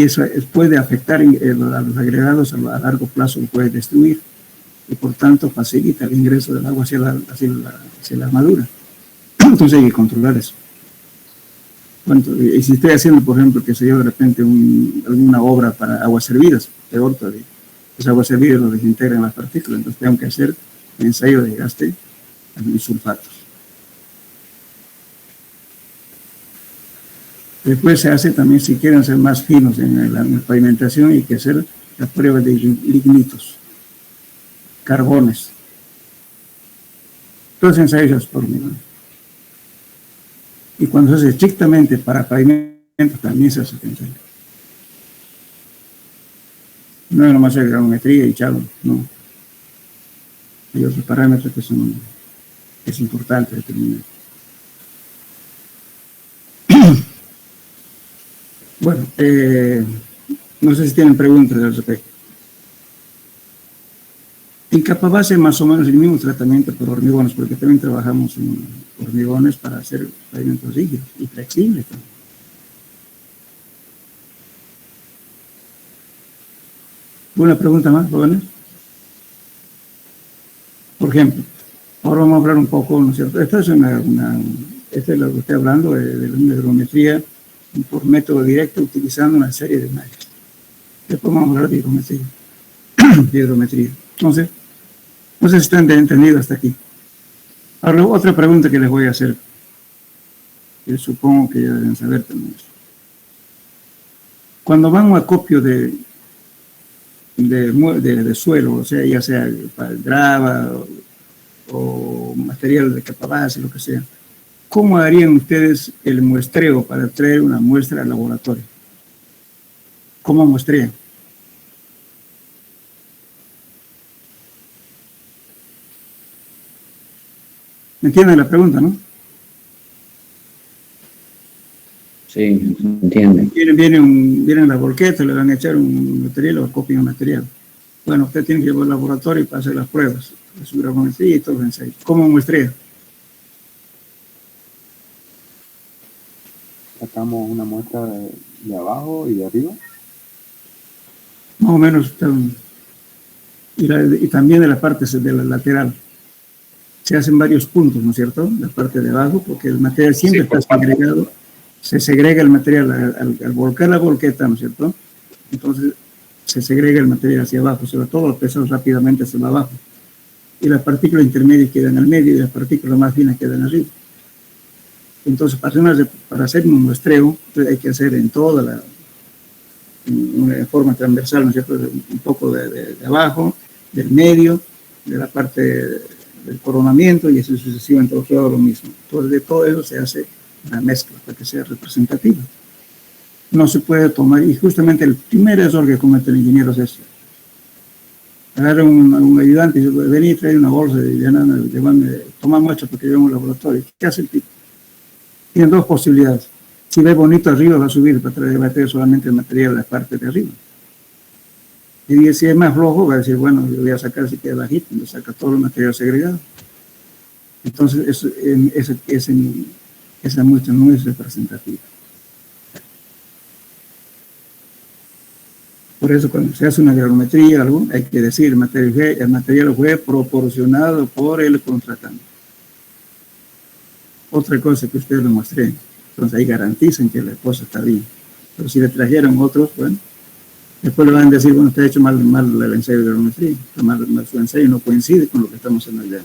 [SPEAKER 1] eso puede afectar a los agregados a largo plazo, lo puede destruir. y por tanto facilita el ingreso del agua hacia la armadura. Entonces hay que controlar eso. Y si estoy haciendo, por ejemplo, que se yo de repente alguna obra para aguas servidas, peor todavía. Las aguas servidas lo desintegran las partículas, entonces tengo que hacer el ensayo de desgaste en sulfatos. Después se hace también, si quieren ser más finos en la pavimentación, hay que hacer las pruebas de lignitos, carbones. Todos ensayos por hormigón. Y cuando se hace estrictamente para pavimento, también se hace ensayo. No es nomás hacer granulometría y chalo, no. Hay otros parámetros que es importante determinar. Bueno, no sé si tienen preguntas al respecto. En capa base más o menos el mismo tratamiento por hormigones, porque también trabajamos en hormigones para hacer pavimentos rígidos y flexibles también. ¿Una pregunta más, jóvenes? Por ejemplo, ahora vamos a hablar un poco, ¿no es cierto? Esta es lo que estoy hablando de la hidrometría por método directo utilizando una serie de mallas. Después vamos a hablar de hidrometría. Entonces, no sé si están entendidos hasta aquí. Ahora, otra pregunta que les voy a hacer, que supongo que ya deben saber también. Cuando van a un acopio de suelo, o sea, ya sea para grava o material de capa base, lo que sea, ¿cómo harían ustedes el muestreo para traer una muestra al laboratorio? ¿Cómo muestrean? ¿Me entienden la pregunta, no?
[SPEAKER 3] Sí, entiende.
[SPEAKER 1] Vienen las volquetas, le van a echar un material o acopian un material. Bueno, usted tiene que llevar al laboratorio para hacer las pruebas, su granulometría y todo los ensayos. ¿Cómo muestrea?
[SPEAKER 4] Sacamos una muestra de abajo y de arriba.
[SPEAKER 1] Más o menos. Y también de la parte de la lateral. Se hacen varios puntos, ¿no es cierto? La parte de abajo, porque el material siempre está segregado. Se segrega el material al volcar la volqueta, ¿no es cierto? Entonces se segrega el material hacia abajo, sobre todo los pesados rápidamente hacia abajo. Y las partículas intermedias quedan al medio y las partículas más finas quedan arriba. Entonces, para hacer un muestreo, hay que hacer en toda una forma transversal, ¿no es cierto? Un poco de abajo, del medio, de la parte del coronamiento y así sucesivamente, todo lo mismo. Entonces, de todo eso se hace una mezcla para que sea representativa. No se puede tomar, y justamente el primer error que comete el ingeniero es eso. Agarra un ayudante y dice, vení, trae una bolsa de banana, toma muestras porque llevamos un laboratorio. ¿Qué hace el tipo? Tienen dos posibilidades. Si ve bonito arriba, va a subir para traer solamente el material de la parte de arriba. Y si es más flojo, va a decir, bueno, yo voy a sacar si queda bajito, me saca todo el material segregado. Entonces, esa muestra no es representativa. Por eso, cuando se hace una granulometría, hay que decir, el material fue proporcionado por el contratante. Otra cosa que ustedes lo muestren. Entonces ahí garantizan que la cosa está bien. Pero si le trajeron otros, bueno, después le van a decir, bueno, usted ha hecho mal el ensayo de granulometría, su ensayo no coincide con lo que estamos haciendo allá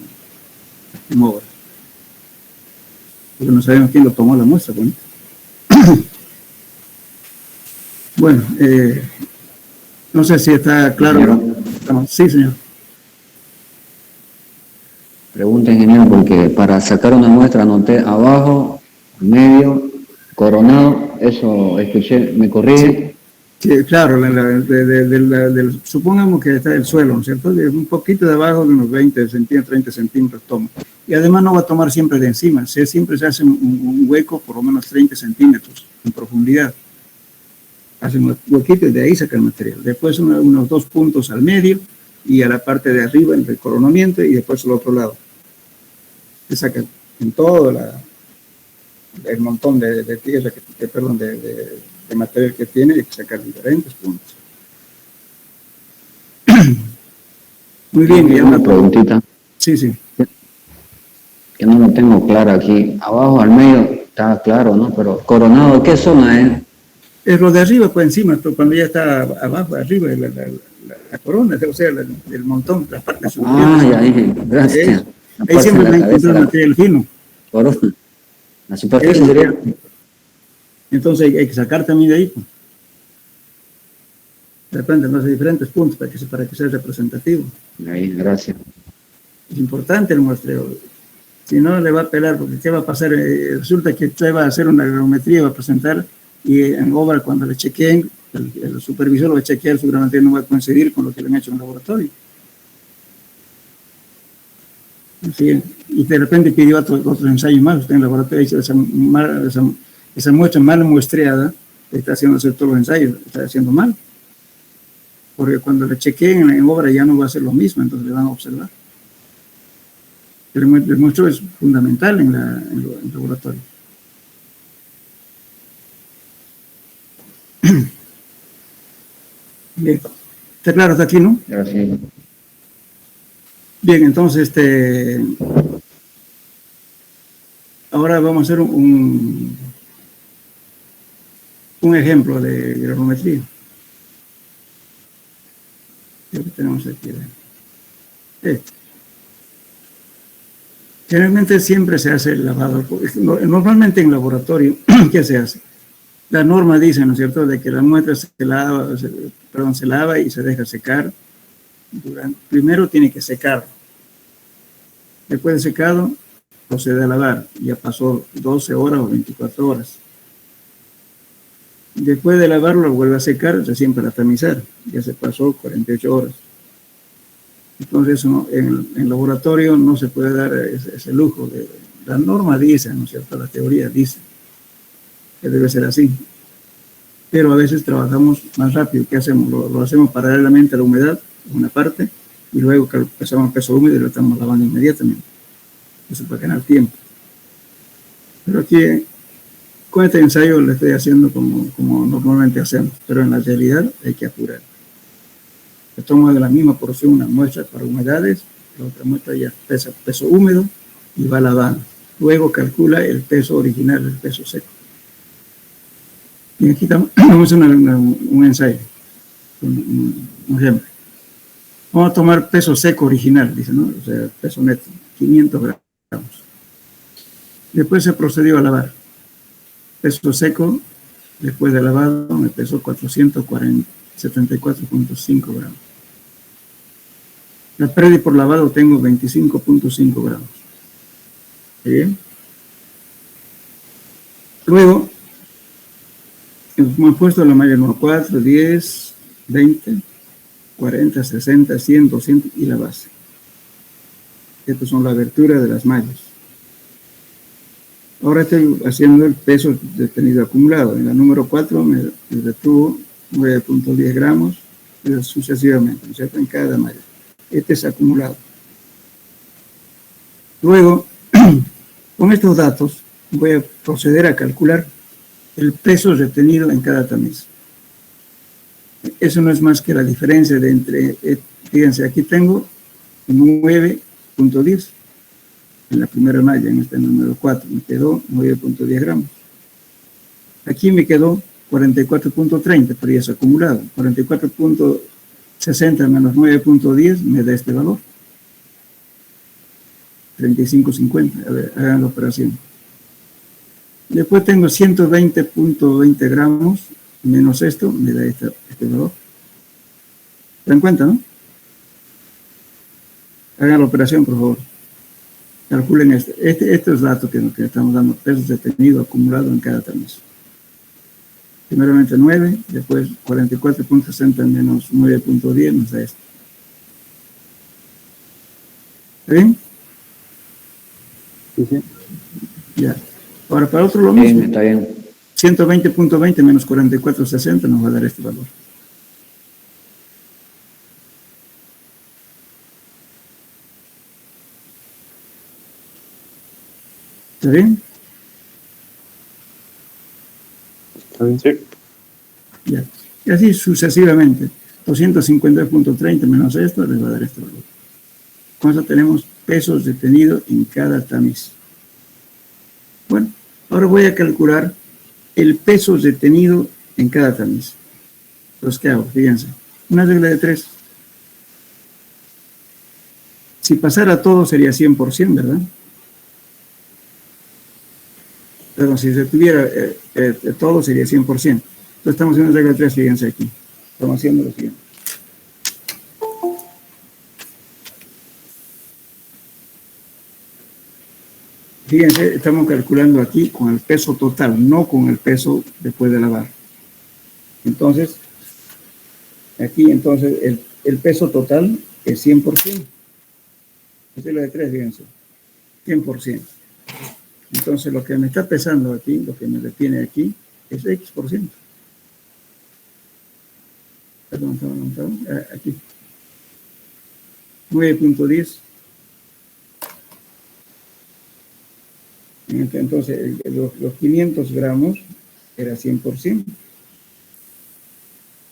[SPEAKER 1] en obra. Porque no sabemos quién lo tomó la muestra. Bueno, no sé si está claro. Sí, señor.
[SPEAKER 3] Pregunta, ingeniero, porque para sacar una muestra anoté abajo, medio, coronado, eso escuché, ¿me corrige?
[SPEAKER 1] Sí, claro, supongamos que está el suelo, ¿no es cierto? De un poquito de abajo, de unos 20 centímetros, 30 centímetros toma. Y además no va a tomar siempre de encima, siempre se hace un hueco por lo menos 30 centímetros en profundidad. Hacen un huequito y de ahí saca el material. Después unos 2 puntos al medio y a la parte de arriba, en el coronamiento, y después al otro lado. Se saca en todo el montón de tierra, de material que tiene, hay que sacar diferentes puntos. Muy bien,
[SPEAKER 3] Y
[SPEAKER 1] ya
[SPEAKER 3] una preguntita,
[SPEAKER 1] Sí, sí.
[SPEAKER 3] que no lo tengo claro aquí. Abajo al medio está claro, ¿no? Pero Coronado, ¿qué zona es?
[SPEAKER 1] Es lo de arriba, pues encima, pero cuando ya está abajo, arriba, la corona, o sea, el montón, la parte superior.
[SPEAKER 3] Ah, ya dije, gracias.
[SPEAKER 1] Eso.
[SPEAKER 3] La
[SPEAKER 1] Ahí
[SPEAKER 3] parte de
[SPEAKER 1] siempre va
[SPEAKER 3] la
[SPEAKER 1] a
[SPEAKER 3] cabeza,
[SPEAKER 1] encontrar
[SPEAKER 3] la
[SPEAKER 1] material fino.
[SPEAKER 3] corona. La superficie
[SPEAKER 1] Eso.
[SPEAKER 3] sería.
[SPEAKER 1] Entonces hay que sacar también de ahí. Pues. De repente, no sé, diferentes puntos para que sea representativo.
[SPEAKER 3] Ahí, gracias.
[SPEAKER 1] Es importante el muestreo. Si no, le va a pelar, porque ¿qué va a pasar? Resulta que usted va a hacer una granulometría, va a presentar, y en obra, cuando le chequeen, el supervisor va a chequear su granulometría, no va a coincidir con lo que le han hecho en el laboratorio. Así, y de repente pidió otros ensayos más, usted en el laboratorio hizo esa muestra mal muestreada, está haciendo hacer todos los ensayos, está haciendo mal. Porque cuando le chequeen en obra ya no va a ser lo mismo, entonces le van a observar. El muestreo es fundamental en el laboratorio. Bien, está claro, está aquí, ¿no?
[SPEAKER 3] Gracias.
[SPEAKER 1] Bien, entonces, ahora vamos a hacer un ejemplo de granulometría. Lo que tenemos aquí. Generalmente siempre se hace el lavado. Normalmente en laboratorio, ¿qué se hace? La norma dice, ¿no es cierto?, de que la muestra se lava y se deja secar. Primero tiene que secar. Después de secado, procede a lavar. Ya pasó 12 horas o 24 horas. Después de lavarlo, lo vuelve a secar, recién para tamizar. Ya se pasó 48 horas. Entonces, en laboratorio no se puede dar ese lujo. La norma dice, ¿no es cierto?, la teoría dice que debe ser así. Pero a veces trabajamos más rápido. ¿Qué hacemos? Lo hacemos paralelamente a la humedad, una parte, y luego pasamos peso húmedo y lo estamos lavando inmediatamente. Eso para ganar tiempo. Pero aquí, con este ensayo lo estoy haciendo como normalmente hacemos, pero en la realidad hay que apurar. Se toma de la misma porción una muestra para humedades, la otra muestra ya peso húmedo y va lavando. Luego calcula el peso original, el peso seco. Y aquí vamos a hacer un ensayo, un ejemplo. Vamos a tomar peso seco original, dice, ¿no? O sea, peso neto, 500 gramos. Después se procedió a lavar. Peso seco, después de lavado, me pesó 474.5 gramos. La pérdida por lavado tengo 25.5 gramos. Bien. Luego, hemos puesto la malla número 4, 10, 20, 40, 60, 100, 200 y la base. Estas son las aberturas de las mallas. Ahora estoy haciendo el peso detenido acumulado. En la número 4 me detuvo 9.10 gramos sucesivamente, ¿no es cierto?, en cada malla. Este es acumulado. Luego, con estos datos, voy a proceder a calcular el peso retenido en cada tamiz. Eso no es más que la diferencia de entre, fíjense, aquí tengo 9.10 en la primera malla, en este número 4, me quedó 9.10 gramos. Aquí me quedó 44.30, pero ya es acumulado. 44.60 menos 9.10 me da este valor. 35.50, a ver, hagan la operación. Después tengo 120.20 gramos, menos esto, me da este valor. ¿Se dan cuenta, no? Hagan la operación, por favor. Calculen estos datos que estamos dando, pesos detenidos acumulados en cada tamiz. Primeramente 9, después 44.60 menos 9.10 nos da esto. ¿Está bien?
[SPEAKER 4] Sí, sí.
[SPEAKER 1] Ya. Ahora, para otro lo mismo.
[SPEAKER 3] Bien, está bien.
[SPEAKER 1] 120.20 menos 44.60 nos va a dar este valor. ¿Está bien?
[SPEAKER 4] Está bien.
[SPEAKER 2] Sí.
[SPEAKER 1] Ya. Y así sucesivamente. 250.30 menos esto les va a dar este valor. ¿Cuánto tenemos pesos detenidos en cada tamiz? Bueno, ahora voy a calcular el peso detenido en cada tamiz. Entonces, ¿qué hago? Fíjense, una regla de 3. Si pasara todo sería 100%, ¿verdad? Pero si se tuviera todo sería 100%. Entonces estamos haciendo regla de 3, fíjense aquí. Estamos haciendo lo siguiente. Fíjense, estamos calculando aquí con el peso total, no con el peso después de lavar. Entonces, aquí entonces el peso total es 100%. Esta es la de 3, fíjense. 100%. Entonces, lo que me está pesando aquí, lo que me detiene aquí, es X%. Perdón, aquí. 9.10. Entonces, los 500 gramos era 100%.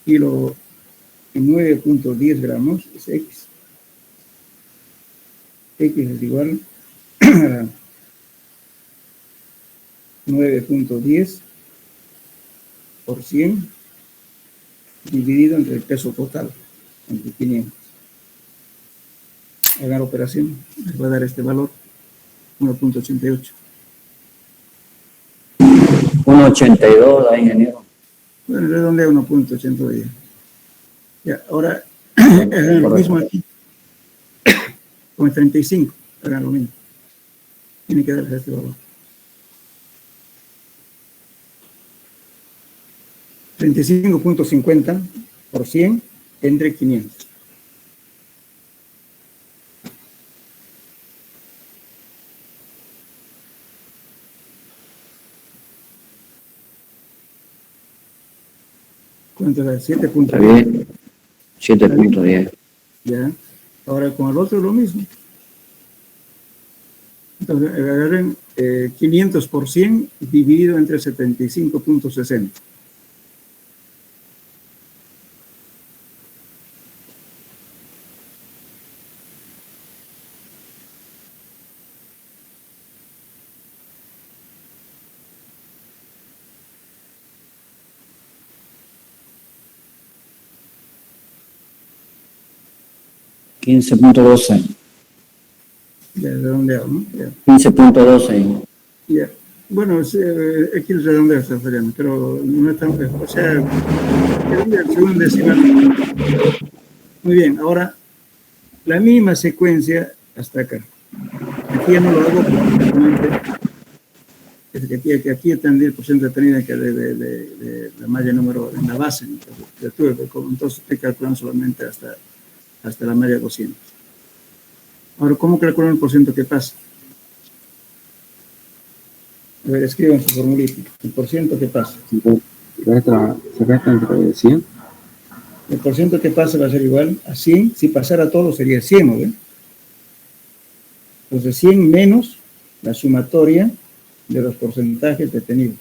[SPEAKER 1] Y los 9.10 gramos es X. X es igual a 9.10 por 100 dividido entre el peso total, entre 500. Hagan la operación, les va a dar este valor, 1.88.
[SPEAKER 3] 1.82, ingeniero.
[SPEAKER 1] Bueno, redondea 1.82. Ya, ahora hagan lo mismo aquí. Con el 35, hagan lo mismo. Tiene que darles este valor. 35.50 por 100 entre 500. ¿Cuánto es? 7.10.
[SPEAKER 3] 7.10.
[SPEAKER 1] Ya. Ahora con el otro es lo mismo. Entonces, agarren 500 por 100 dividido entre 75.60.
[SPEAKER 3] $15.12.
[SPEAKER 1] Ya, redondeado, ¿no? Ya.
[SPEAKER 3] 15.12.
[SPEAKER 1] Ya. Bueno, sí, aquí el redondeo está fallando, pero no es tan feo. O sea, el segundo decimal. Muy bien, ahora la misma secuencia hasta acá. Aquí ya no lo hago porque aquí está el 10% detenido que de la malla número en la base. Entonces estoy calculando solamente hasta la malla 200. Ahora, ¿cómo calculan el porcentaje que pasa? A ver, escriban su formulita. El porcentaje que pasa.
[SPEAKER 4] Se resta entre 100.
[SPEAKER 1] El porcentaje que pasa va a ser igual a 100. Si pasara todo sería 100, ¿no ven? Entonces 100 menos la sumatoria de los porcentajes detenidos.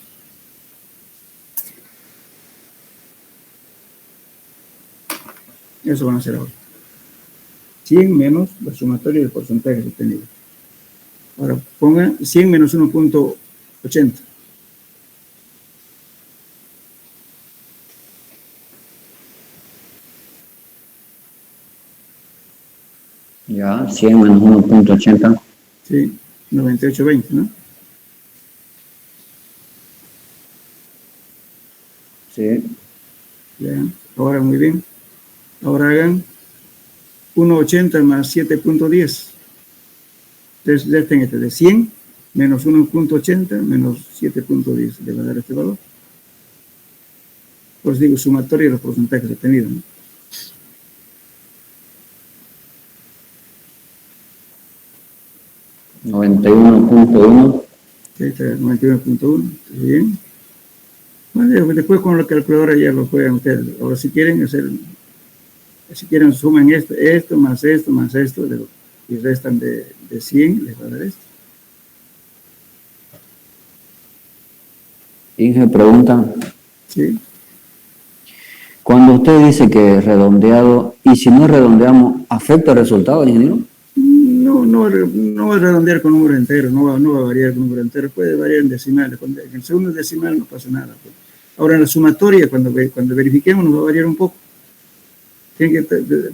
[SPEAKER 1] Eso van a hacer ahora. 100 menos la sumatoria del porcentaje detenido. Ahora pongan 100 menos 1.80.
[SPEAKER 3] Ya, 100 menos 1.80.
[SPEAKER 1] Sí, 98.20, ¿no?
[SPEAKER 3] Sí.
[SPEAKER 1] Ya, ahora muy bien. Ahora hagan 1.80 más 7.10. Entonces, ya estén de 100 menos 1.80 menos 7.10. Le va a dar este valor. Por eso digo sumatoria de los porcentajes detenidos, ¿no?
[SPEAKER 3] $91.1.
[SPEAKER 1] Sí, 91.1. Bien. Bueno, después con la calculadora ya lo juegan ustedes. Ahora si quieren suman esto más esto y restan de 100, les va a dar esto.
[SPEAKER 3] Inge pregunta,
[SPEAKER 1] Sí.
[SPEAKER 3] cuando usted dice que es redondeado, y si no redondeamos, ¿afecta el resultado, ingeniero?
[SPEAKER 1] no va a redondear con número entero, no va a variar con número entero, puede variar en decimales. En el segundo decimal no pasa nada. Pues. Ahora en la sumatoria, cuando verifiquemos, nos va a variar un poco.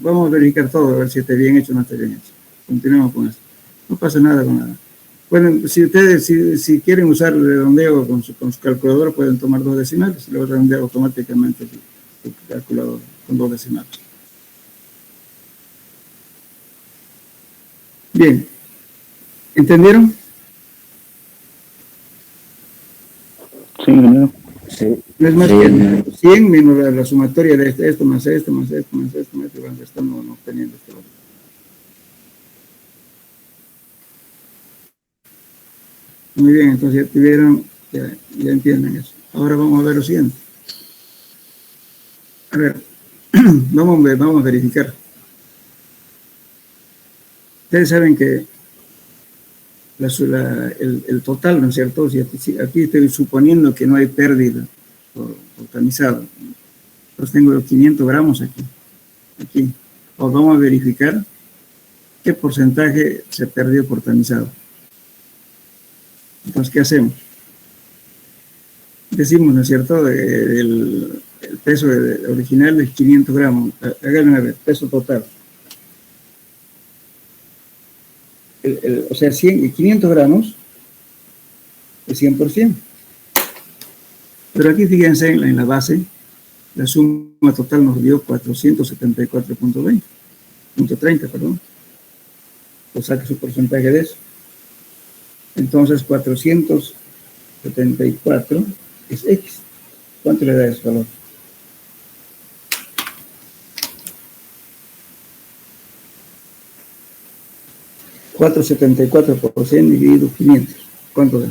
[SPEAKER 1] Vamos a verificar todo, a ver si está bien hecho o no está bien hecho. Continuemos con eso. No pasa nada con nada. Pueden, si ustedes si quieren usar el redondeo con su calculadora, pueden tomar 2 decimales y lo va a redondear automáticamente su calculadora con 2 decimales. Bien. ¿Entendieron?
[SPEAKER 4] Sí, ingeniero.
[SPEAKER 3] Sí.
[SPEAKER 1] No es más
[SPEAKER 3] Sí,
[SPEAKER 1] que 100 menos la sumatoria de esto más esto, más esto, más esto, más esto, van restando, no obteniendo esto. Muy bien, entonces ya tuvieron, ya entienden eso. Ahora vamos a ver lo siguiente. A ver, vamos a verificar. Ustedes saben que el total, ¿no es cierto? Si aquí estoy suponiendo que no hay pérdida por tamizado. Entonces tengo los 500 gramos aquí. Pues vamos a verificar qué porcentaje se perdió por tamizado. Entonces, ¿qué hacemos? Decimos, ¿no es cierto? El peso original es 500 gramos. Háganme a ver, peso total. O sea, 500 gramos es 100%. Pero aquí fíjense en la base, la suma total nos dio 474.30, perdón. O saque su porcentaje de eso. Entonces 474 es X. ¿Cuánto le da ese valor? $4.74% dividido 500. ¿Cuánto da?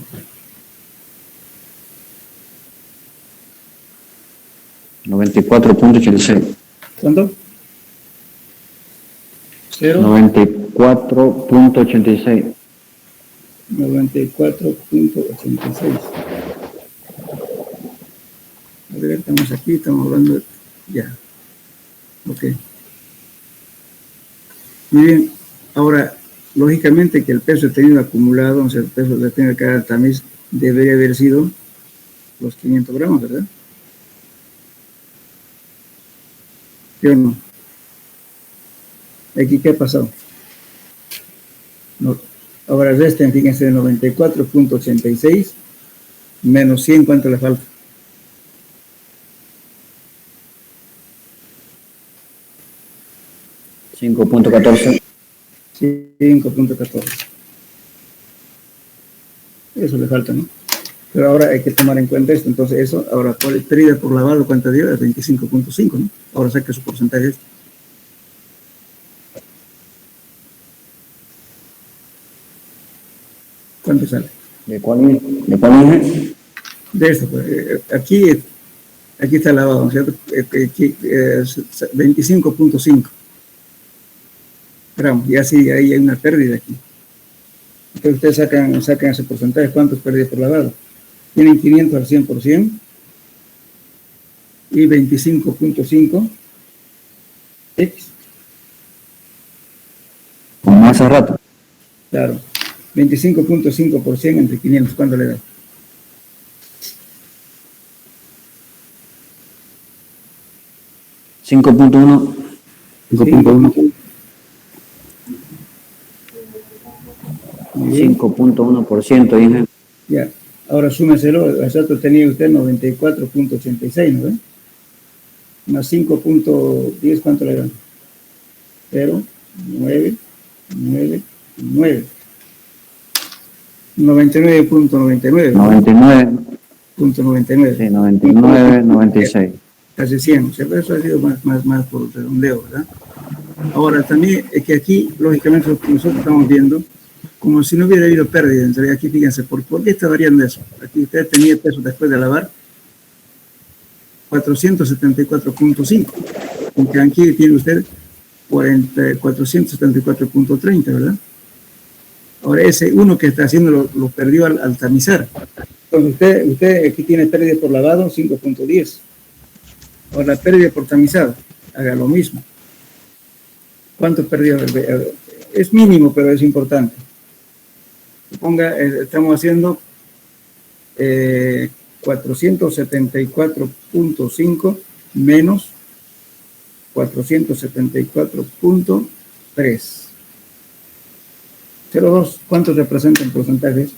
[SPEAKER 3] 94.86.
[SPEAKER 1] ¿Cuánto?
[SPEAKER 3] 94.86.
[SPEAKER 1] 94.86. A ver, estamos aquí, estamos hablando ya. Ok. Muy bien. Ahora, lógicamente que el peso tenido acumulado, o sea, el peso de tener cada tamiz debería haber sido los 500 gramos, ¿verdad? ¿Sí o no? Aquí, ¿qué ha pasado? No. Ahora resten, fíjense, 94.86 menos 100, ¿cuánto le falta?
[SPEAKER 3] $5.14.
[SPEAKER 1] 5.14. Eso le falta, ¿no? Pero ahora hay que tomar en cuenta esto. Entonces, eso, ahora, pérdida por lavado, ¿cuánto dio? Es 25.5, ¿no? Ahora saque su porcentaje. ¿Cuánto sale?
[SPEAKER 3] ¿De cuál es?
[SPEAKER 1] De esto, pues, aquí está el lavado, ¿no es cierto? 25.5 gramos. Y así, ahí hay una pérdida aquí. Entonces ustedes sacan ese porcentaje. ¿Cuántos pérdidas por lavado? Tienen 500 al 100% y 25.5 X.
[SPEAKER 3] Como hace rato.
[SPEAKER 1] Claro. 25.5% entre 500. ¿Cuánto le da?
[SPEAKER 3] $5.1.
[SPEAKER 4] 5.1.
[SPEAKER 3] 5.1%, dije.
[SPEAKER 1] Ya. Ahora súmeselo. Exacto, tenía usted 94.86, ¿no ve? Más 5.10, ¿cuánto le da? 0, 9, 9, 9. 99.99.
[SPEAKER 3] 99. Sí, 99, 96.
[SPEAKER 1] Casi 100, ¿cierto? Eso ha sido más por redondeo, ¿verdad? Ahora, también es que aquí, lógicamente, nosotros estamos viendo como si no hubiera habido pérdida. Entonces, aquí fíjense, ¿por qué está variando eso? Aquí usted tenía peso después de lavar 474.5, aunque aquí tiene usted 474.30, ¿verdad? Ahora, ese uno que está haciendo lo perdió al tamizar. Entonces, usted aquí tiene pérdida por lavado 5.10. Ahora, la pérdida por tamizado, haga lo mismo. ¿Cuánto perdió? es mínimo, pero es importante. Ponga, estamos haciendo 474.5 menos 474.3. 0,2, ¿cuántos representan porcentajes?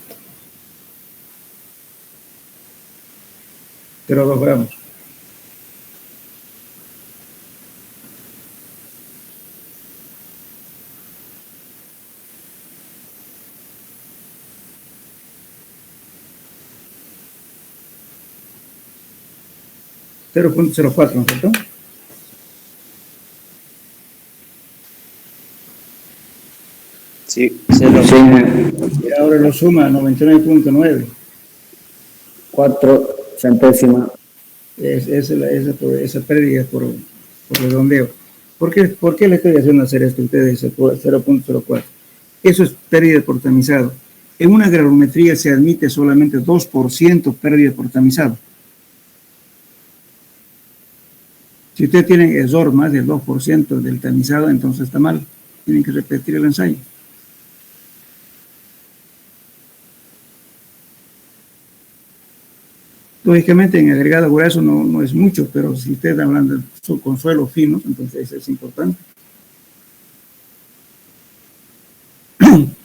[SPEAKER 1] 0,2 gramos. .04, ¿no es cierto?
[SPEAKER 2] Sí,
[SPEAKER 1] Y ahora lo suma a 99.9.
[SPEAKER 3] 4 centésimas.
[SPEAKER 1] Esa pérdida por redondeo. ¿Por qué le estoy haciendo hacer esto a ustedes, 0.04? Eso es pérdida por tamizado. En una granulometría se admite solamente 2% pérdida por tamizado. Si ustedes tienen error más del 2% del tamizado, entonces está mal. Tienen que repetir el ensayo. Lógicamente, en agregado grueso no es mucho, pero si ustedes hablan con suelos finos, entonces es importante.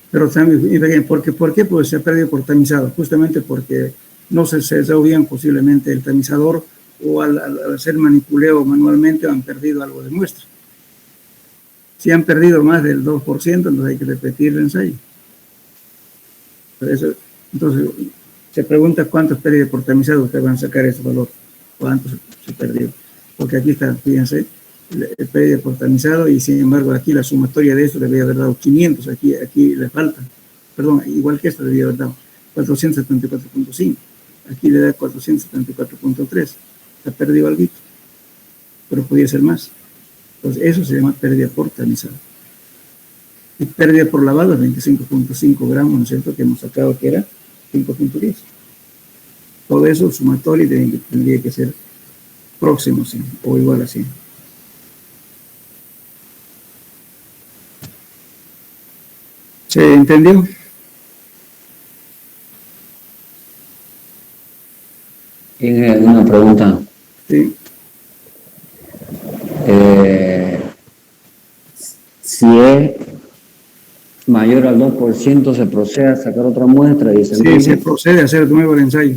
[SPEAKER 1] Pero también, ¿por qué? Pues se ha perdido por tamizado, justamente porque no se cesó bien posiblemente el tamizador, o al hacer manipuleo manualmente han perdido algo de muestra. Si han perdido más del 2%, entonces hay que repetir el ensayo. Entonces, se pregunta cuántos pérdidas por tamizado ustedes van a sacar ese valor, cuántos se perdió. Porque aquí está, fíjense, el pérdida por tamizado, y sin embargo aquí la sumatoria de esto debía haber dado 500, aquí le falta, perdón, igual que esto debía haber dado 474.5, aquí le da 474.3, se ha perdido algo, pero podía ser más. Entonces eso se llama pérdida por tamizado. Y pérdida por lavado es 25.5 gramos, ¿no es cierto?, que hemos sacado que era 5.10. Todo eso sumatorio tendría que ser próximo, ¿sí?, o igual a 100. ¿Se entendió?
[SPEAKER 3] Tiene una pregunta.
[SPEAKER 1] Sí.
[SPEAKER 3] Si es mayor al 2%, ¿se procede a sacar otra muestra? Y
[SPEAKER 1] Se procede a hacer de nuevo el ensayo.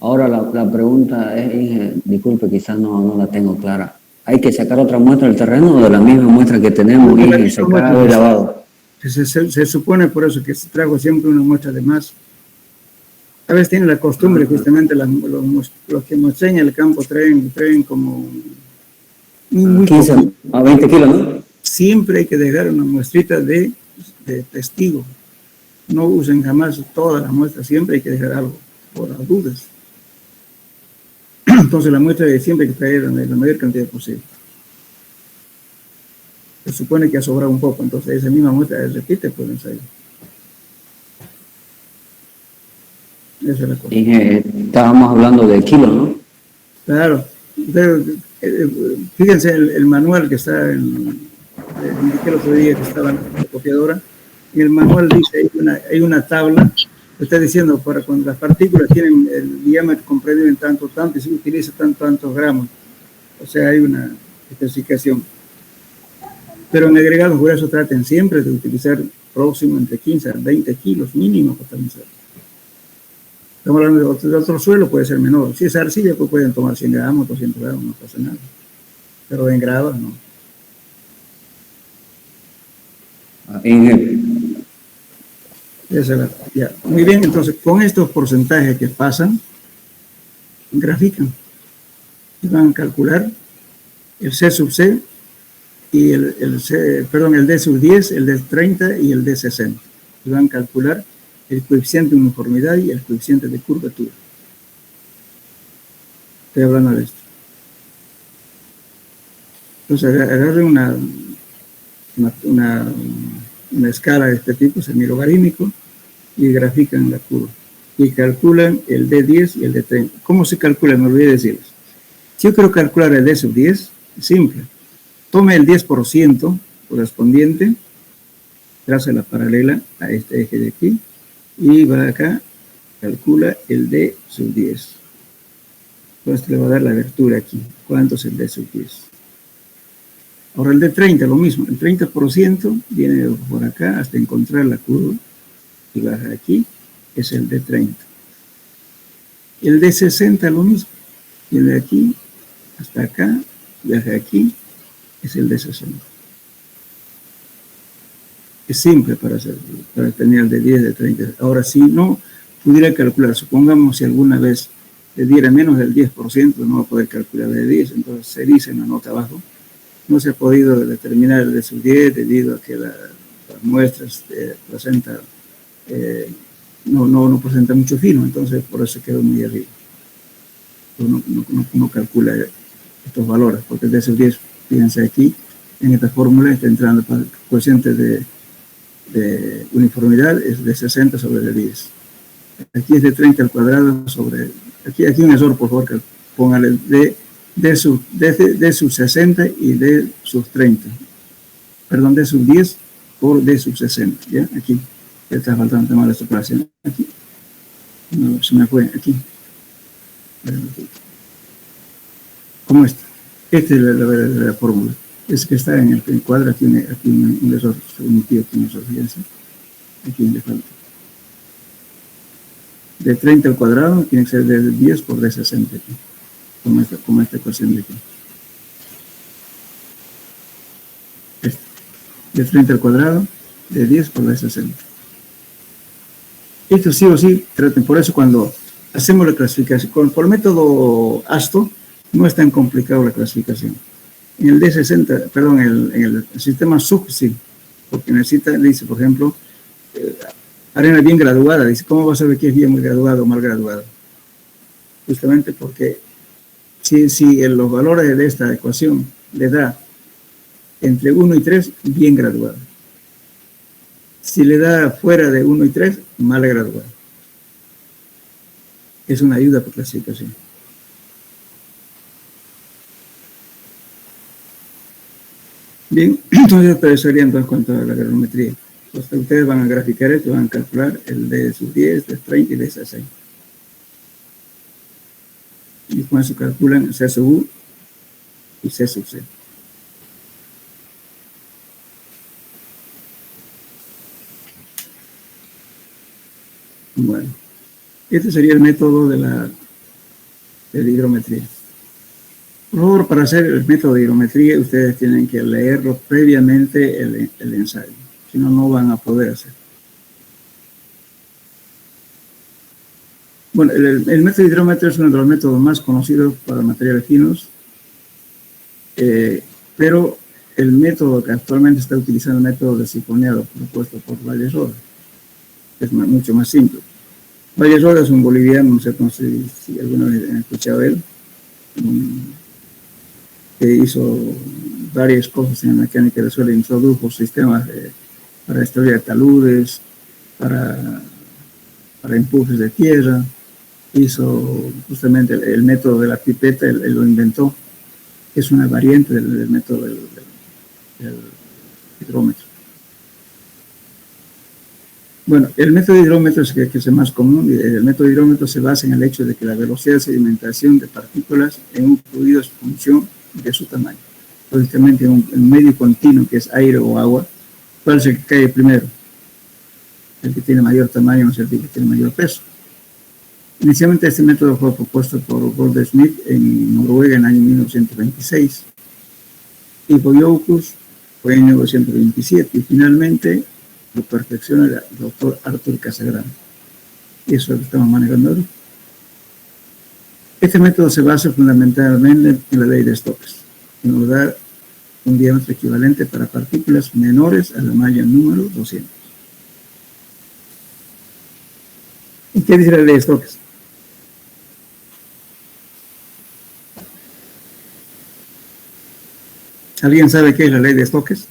[SPEAKER 3] Ahora la pregunta es, disculpe, quizás no la tengo clara. ¿Hay que sacar otra muestra del terreno o de la misma muestra que tenemos y secado y lavado?
[SPEAKER 1] Se supone por eso que se trajo siempre una muestra de más. A veces tienen la costumbre, justamente los que nos enseñan el campo traen como
[SPEAKER 3] 15 a 20 kilos, ¿no?
[SPEAKER 1] Siempre hay que dejar una muestrita de testigo. No usen jamás toda la muestra, siempre hay que dejar algo por las dudas. Entonces la muestra siempre hay que traer la mayor cantidad posible. Se supone que ha sobrado un poco, entonces esa misma muestra se repite por el ensayo. Esa es la cosa.
[SPEAKER 3] Y estábamos hablando de kilos, ¿no?
[SPEAKER 1] Claro. Fíjense el manual que está indiqué el otro día que estaba en la copiadora, y el manual dice, hay una tabla que está diciendo para cuando las partículas tienen el diámetro comprendido en tanto, y se utiliza tantos gramos. O sea, hay una especificación. Pero en agregados gruesos traten siempre de utilizar próximo entre 15 a 20 kilos mínimo para tamizar. Estamos hablando de otro suelo, puede ser menor. Si es arcilla, pues pueden tomar 100 gramos, 200 gramos, no pasa nada. Pero en grados, no. Ya. Muy bien, entonces con estos porcentajes que pasan, grafican. Y van a calcular el C sub C y el D sub 10, el D 30 y el D 60. Y van a calcular el coeficiente de uniformidad y el coeficiente de curvatura. Estoy hablando de esto. Entonces agarren una escala de este tipo, semilogarítmico, y grafican la curva. Y calculan el D10 y el D30. ¿Cómo se calcula? Me olvidé decirles. Si yo quiero calcular el D sub 10, es simple. Tome el 10% correspondiente, traza la paralela a este eje de aquí, y va acá, calcula el D sub 10. Entonces le va a dar la abertura aquí. ¿Cuánto es el D sub 10? Ahora el D30, lo mismo. El 30% viene por acá hasta encontrar la curva y baja aquí, es el D30. El D60 lo mismo. Viene de aquí hasta acá, baja aquí, es el D60. Es simple para tener el D10, D30. Ahora, si no pudiera calcular, supongamos si alguna vez le diera menos del 10%, no va a poder calcular el D10, entonces se dice en la nota abajo, no se ha podido determinar el D sub 10 debido a que las muestras no presenta mucho fino, entonces por eso quedó muy arriba. No calcula estos valores, porque el D sub 10, fíjense aquí, en esta fórmula está entrando para el coeficiente de uniformidad es de 60 sobre de 10. Aquí es de 30 al cuadrado sobre... Aquí un error, por favor, que póngale D sub 60 y D sub 30. Perdón, D sub 10 por D sub 60. ¿Ya? Aquí. Ya está faltando tomar esta operación. Aquí. No, se me fue. Aquí. ¿Cómo está? Esta es la fórmula. Es que está en el cuadro, aquí un error, un tío tiene error, fíjense. Aquí le falta. De 30 al cuadrado tiene que ser de 10 por de 60 aquí, como esta ecuación de aquí. De 30 al cuadrado, de 10 por de 60. Esto sí o sí, traten, por eso cuando hacemos la clasificación, por el método ASTO, no es tan complicado la clasificación. En el D60, perdón, en el sistema SUG, sí, porque necesita, dice, por ejemplo, arena bien graduada, dice, ¿cómo va a saber qué es bien graduado o mal graduado? Justamente porque si los valores de esta ecuación le da entre 1 y 3, bien graduado. Si le da fuera de 1 y 3, mal graduado. Es una ayuda por clasificación. Bien, entonces eso sería en cuanto a la granulometría. Entonces ustedes van a graficar esto, van a calcular el D sub 10, D 30 y D 60. Y con eso calculan C sub U y C sub C. Bueno, este sería el método de la hidrometría. Por favor, para hacer el método de hidrometría, ustedes tienen que leerlo previamente el ensayo, si no, no van a poder hacer. Bueno, el método de hidrómetro es uno de los métodos más conocidos para materiales finos, pero el método que actualmente está utilizando, el método de sifoneado propuesto por Valles-Rodas, es mucho más simple. Valles-Rodas es un boliviano, no sé si alguna vez han escuchado de él, que hizo varias cosas en la mecánica del suelo, introdujo sistemas para establecer taludes, para empujes de tierra, hizo justamente el método de la pipeta, él lo inventó, que es una variante del método del hidrómetro. Bueno, el método de hidrómetro es que es el más común. El método de hidrómetro se basa en el hecho de que la velocidad de sedimentación de partículas en un fluido es función de su tamaño. Lógicamente, en un medio continuo, que es aire o agua, ¿cuál es el que cae primero? El que tiene mayor tamaño, no es el que tiene mayor peso. Inicialmente este método fue propuesto por Goldschmidt en Noruega en el año 1926 y Boyoukus fue en 1927 y finalmente lo perfecciona el doctor Arthur Casagrande. Y eso es lo que estamos manejando ahora. Este método se basa fundamentalmente en la ley de Stokes, que nos da un diámetro equivalente para partículas menores a la malla número 200. ¿Y qué dice la ley de Stokes? ¿Alguien sabe qué es la ley de Stokes?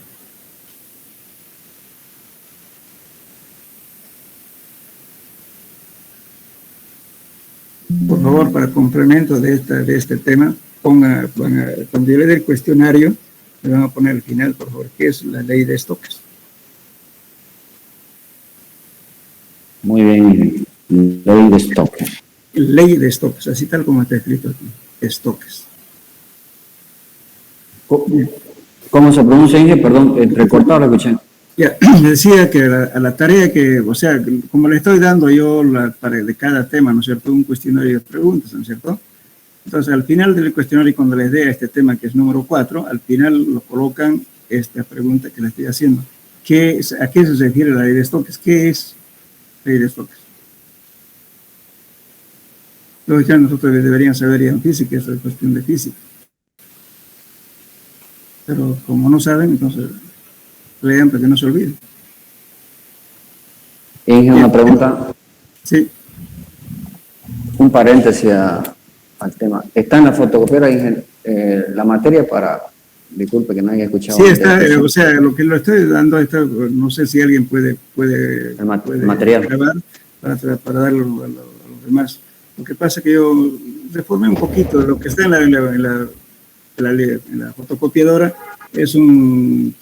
[SPEAKER 1] Por favor, para complemento de este tema, cuando yo le dé el cuestionario, Me van a poner al final, por favor, ¿qué es la ley de Stokes?
[SPEAKER 3] Muy bien, ley de Stokes.
[SPEAKER 1] Ley de Stokes, así tal como está escrito aquí, Stokes.
[SPEAKER 3] ¿Cómo se pronuncia, Inge? Perdón, entrecortado lo escuché.
[SPEAKER 1] Ya, decía que a la tarea que, o sea, como le estoy dando yo de cada tema, ¿no es cierto?, un cuestionario de preguntas, ¿no es cierto? Entonces, al final del cuestionario, cuando les dé este tema, que es número 4, al final lo colocan esta pregunta que le estoy haciendo. ¿A qué se refiere la ley de Stokes? ¿Qué es la ley de Stokes? Lógicamente, nosotros deberíamos saber ya en física, eso es cuestión de física. Pero como no saben, entonces lean para que no se olviden.
[SPEAKER 3] Inge, una pregunta.
[SPEAKER 1] Sí.
[SPEAKER 3] Un paréntesis al tema. Está en la fotocopiadora, Inge, la materia para... Disculpe que no haya escuchado.
[SPEAKER 1] Sí, está, o sea, lo que lo estoy dando, no sé si alguien puede
[SPEAKER 3] material
[SPEAKER 1] grabar para darlo a los demás. Lo que pasa es que yo reformé un poquito lo que está en la fotocopiadora. Hay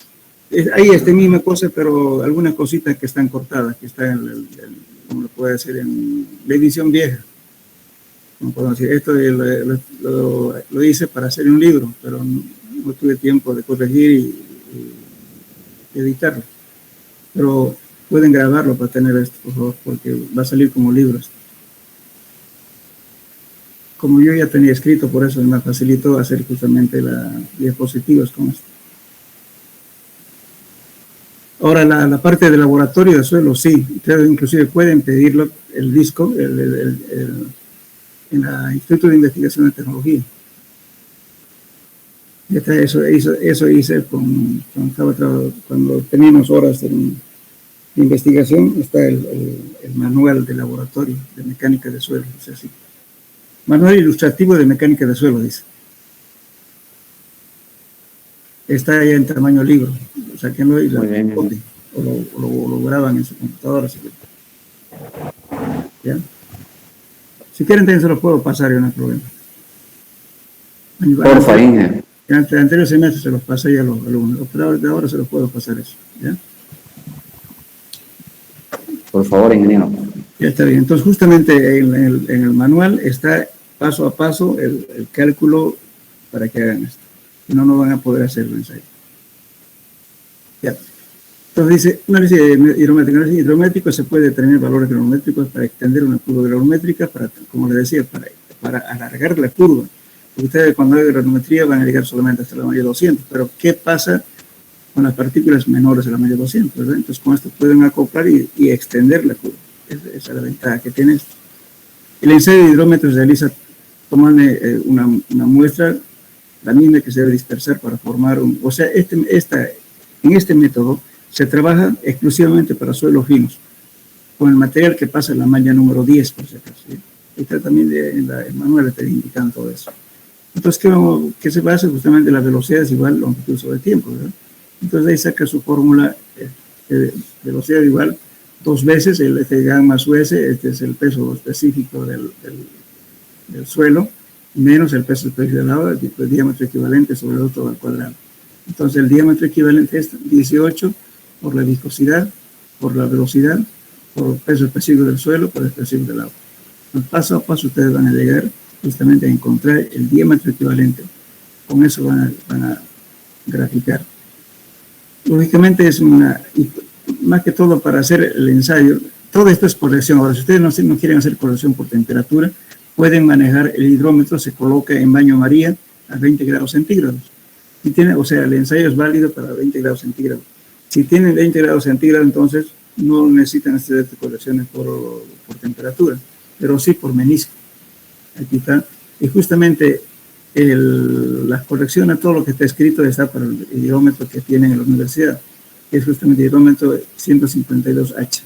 [SPEAKER 1] esta misma cosa, pero algunas cositas que están cortadas, que están como lo puede decir, en la edición vieja. Como podemos decir, esto lo hice para hacer un libro, pero no tuve tiempo de corregir y editarlo. Pero pueden grabarlo para tener esto, por favor, porque va a salir como libro esto. Como yo ya tenía escrito, por eso me facilitó hacer justamente las diapositivas con esto. Ahora, la parte del laboratorio de suelo, sí. Ustedes inclusive pueden pedirlo, el disco, en el Instituto de Investigación de Tecnología. Eso hice cuando teníamos horas de investigación, está el manual de laboratorio de mecánica de suelo, es así. Manual ilustrativo de mecánica de suelo, dice. Está ya en tamaño libro, o sea, que no hay lo graban en su computadora. ¿Ya? Si quieren, también se los puedo pasar, yo no hay problema.
[SPEAKER 3] Por favor.
[SPEAKER 1] El anterior semestre se los pasé ya a los alumnos, pero de ahora se los puedo pasar eso. ¿Ya?
[SPEAKER 3] Por favor, ingeniero.
[SPEAKER 1] Ya está bien. Entonces, justamente en el manual está paso a paso el cálculo para que hagan esto. Si no, no van a poder hacer el ensayo. Ya. Entonces dice, análisis hidrométrico. Análisis hidrométrico se puede determinar valores granulométricos para extender una curva granulométrica, como les decía, para alargar la curva. Porque ustedes cuando hay granulometría van a llegar solamente hasta la malla 200, pero ¿qué pasa con las partículas menores de la malla 200? ¿verdad? Entonces con esto pueden acoplar y extender la curva. Esa es la ventaja que tiene esto. El ensayo de hidrómetro se realiza tomando una muestra, la misma que se debe dispersar para formar o sea, en este método se trabaja exclusivamente para suelos finos, con el material que pasa en la malla número 10, por si acaso. ¿sí? Está también en el manual está indicando todo eso. Entonces, ¿qué se basa? Justamente la velocidad es igual a longitud sobre tiempo, ¿verdad? Entonces ahí saca su fórmula, velocidad igual 2 veces el gamma más US, este es el peso específico del suelo, menos el peso específico del agua, el diámetro equivalente sobre el otro al cuadrado. Entonces el diámetro equivalente es 18 por la viscosidad, por la velocidad, por el peso específico del suelo, por el específico del agua. Entonces, paso a paso ustedes van a llegar justamente a encontrar el diámetro equivalente. Con eso van a graficar. Lógicamente es más que todo para hacer el ensayo, todo esto es corrección. Ahora, si ustedes no quieren hacer corrección por temperatura, pueden manejar el hidrómetro, se coloca en baño María a 20 grados centígrados. O sea, el ensayo es válido para 20 grados centígrados. Si tienen 20 grados centígrados, entonces no necesitan hacer correcciones por temperatura, pero sí por menisco. Aquí está. Y justamente las correcciones, todo lo que está escrito está para el hidrómetro que tienen en la universidad, que es justamente el hidrómetro 152H.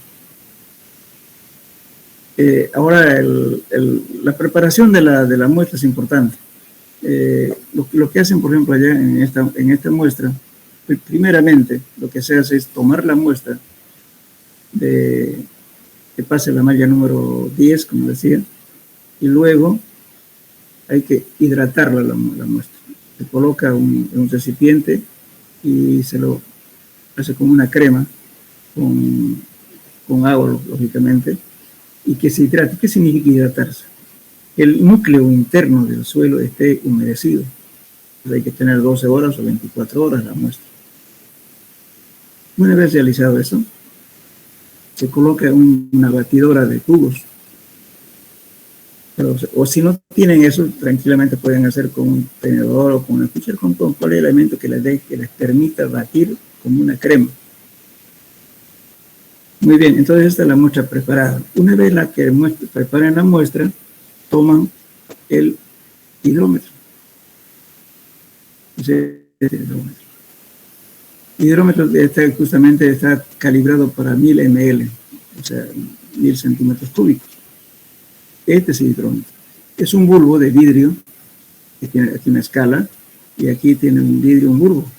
[SPEAKER 1] Ahora, la preparación de la muestra es importante. Lo que hacen, por ejemplo, allá en esta muestra, primeramente, lo que se hace es tomar la muestra que pase la malla número 10, como decía, y luego hay que hidratarla la muestra. Se coloca un recipiente y se lo hace como una crema con agua, lógicamente, y que se hidrate. ¿Qué significa hidratarse? Que el núcleo interno del suelo esté humedecido. Entonces hay que tener 12 horas o 24 horas la muestra. Una vez realizado eso, se coloca una batidora de tubos. O si no tienen eso, tranquilamente pueden hacer con un tenedor o con una cuchara, con cualquier elemento que les permita batir como una crema. Muy bien, entonces esta es la muestra preparada. Una vez que preparen la muestra, toman el hidrómetro. El hidrómetro justamente está calibrado para 1000 ml, o sea, 1000 centímetros cúbicos. Este es el hidrómetro. Es un bulbo de vidrio, que tiene aquí una escala, y aquí tiene un vidrio, un bulbo.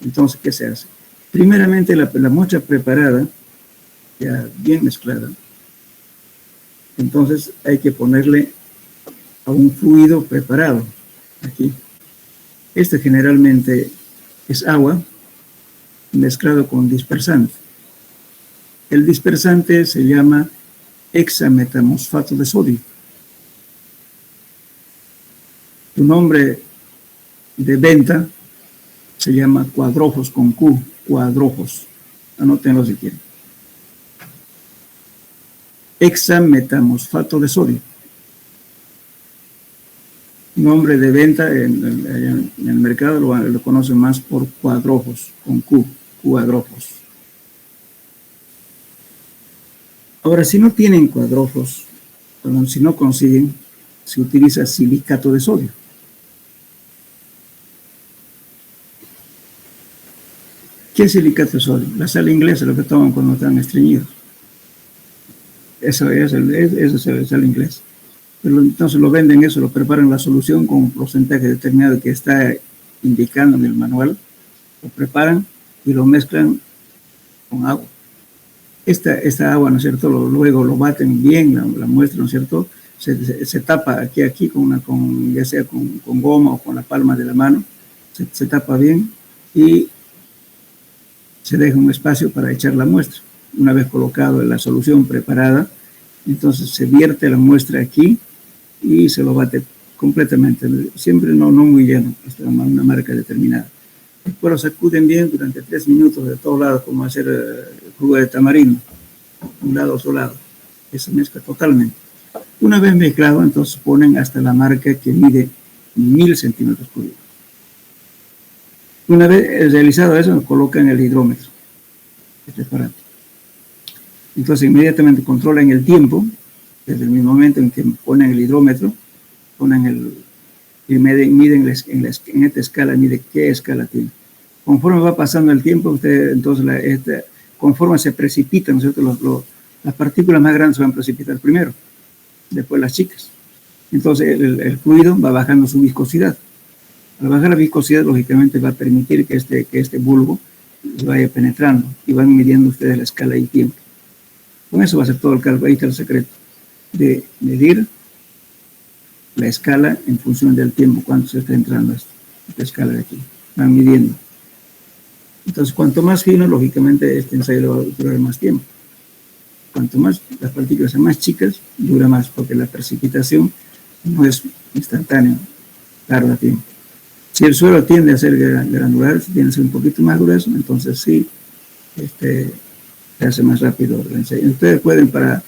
[SPEAKER 1] Entonces, ¿qué se hace? Primeramente, la muestra preparada, ya bien mezclada, entonces hay que ponerle a un fluido preparado, aquí. Este generalmente es agua mezclado con dispersante. El dispersante se llama hexametamosfato de sodio. Su nombre de venta se llama cuadrofos con Q, cuadrofos. Anótenlo si quieren. Hexametamosfato de sodio. Nombre de venta en el mercado lo conocen más por cuadrofos con Q, cuadrofos. Ahora, si no tienen cuadrofos, si no consiguen, se utiliza silicato de sodio. ¿Qué es silicato de sodio? La sal inglesa, lo que toman cuando están estreñidos. Eso es el sal inglesa. Pero entonces lo venden eso, lo preparan la solución con un porcentaje determinado que está indicando en el manual. Lo preparan y lo mezclan con agua. Esta agua, ¿no es cierto? Luego lo baten bien, la muestra, ¿no es cierto? Se tapa aquí ya sea con goma o con la palma de la mano. Se tapa bien y se deja un espacio para echar la muestra. Una vez colocado la solución preparada, entonces se vierte la muestra aquí y se lo bate completamente, siempre no muy lleno, hasta una marca determinada. Después lo sacuden bien durante 3 minutos de todos lados, como hacer jugo de tamarindo, un lado a otro lado. Se mezcla totalmente. Una vez mezclado, entonces ponen hasta la marca que mide 1000 centímetros cúbicos. Una vez realizado eso, colocan el hidrómetro, este aparato. Entonces inmediatamente controlan el tiempo, desde el mismo momento en que ponen el hidrómetro, y miden en esta escala, mide qué escala tiene. Conforme va pasando el tiempo, conforme se precipitan, ¿no es cierto? Las partículas más grandes se van a precipitar primero, después las chicas. Entonces el fluido va bajando su viscosidad. Al bajar la viscosidad, lógicamente va a permitir que este bulbo vaya penetrando y van midiendo ustedes la escala y tiempo. Con eso va a ser todo el cálculo. Ahí está el secreto de medir la escala en función del tiempo, cuánto se está entrando esta escala de aquí. Van midiendo. Entonces, cuanto más fino, lógicamente, este ensayo va a durar más tiempo. Cuanto más las partículas sean más chicas, dura más, porque la precipitación no es instantánea, tarda tiempo. Si el suelo tiende a ser granular, si tiende a ser un poquito más grueso, entonces sí, se hace más rápido el ensayo. Ustedes pueden, para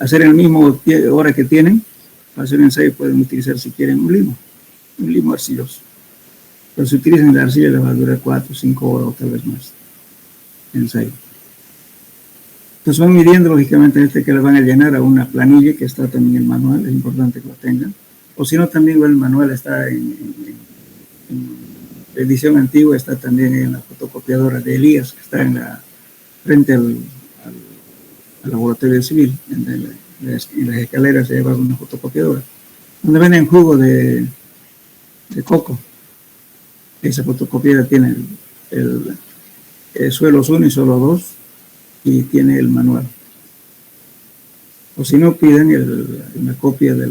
[SPEAKER 1] hacer el mismo hora que tienen, para hacer un ensayo pueden utilizar, si quieren, un limo arcilloso. Pero si utilizan la arcilla, les va a durar 4 o 5 horas o tal vez más el ensayo. Entonces van midiendo, lógicamente, que le van a llenar a una planilla que está también en el manual, es importante que lo tengan. O si no, también el manual está en la edición antigua, está también en la fotocopiadora de Elías, que está frente al laboratorio civil, en las escaleras se lleva una fotocopiadora, donde venden jugo de coco. Esa fotocopiadora tiene el suelos 1 y suelo 2 y tiene el manual. O si no, piden una copia de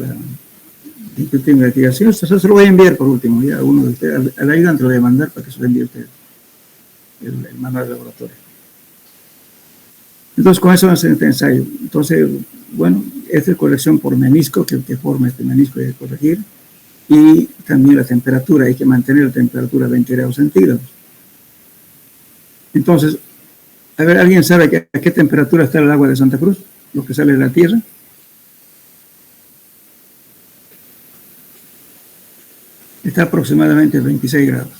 [SPEAKER 1] Instituto de Investigación. Eso se lo voy a enviar por último, ya uno de ustedes, al ayudante lo voy a mandar para que se lo envíe a usted el manual de laboratorio. Entonces, con eso va a ser este ensayo. Entonces, bueno, esta es corrección por menisco, que forma este menisco hay que corregir, y también la temperatura, hay que mantener la temperatura a 20 grados centígrados. Entonces, a ver, ¿alguien sabe a qué temperatura está el agua de Santa Cruz? Lo que sale de la tierra. Está aproximadamente a 26 grados.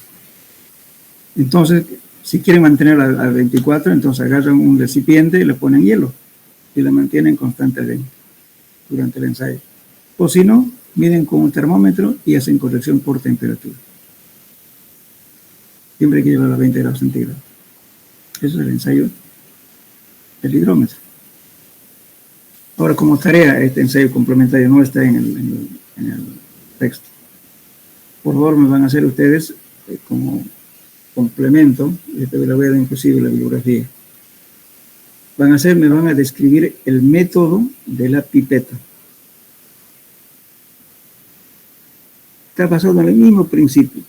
[SPEAKER 1] Entonces, si quieren mantenerla a 24, entonces agarran un recipiente y le ponen hielo y la mantienen constantemente durante el ensayo. O si no, miden con un termómetro y hacen corrección por temperatura. Siempre hay que llevarla a 20 grados centígrados. Eso es el ensayo del hidrómetro. Ahora, como tarea, este ensayo complementario no está en el texto. Por favor, me van a hacer ustedes como complemento, y te voy a dar inclusive la bibliografía. Me van a describir el método de la pipeta. Está basado en el mismo principio.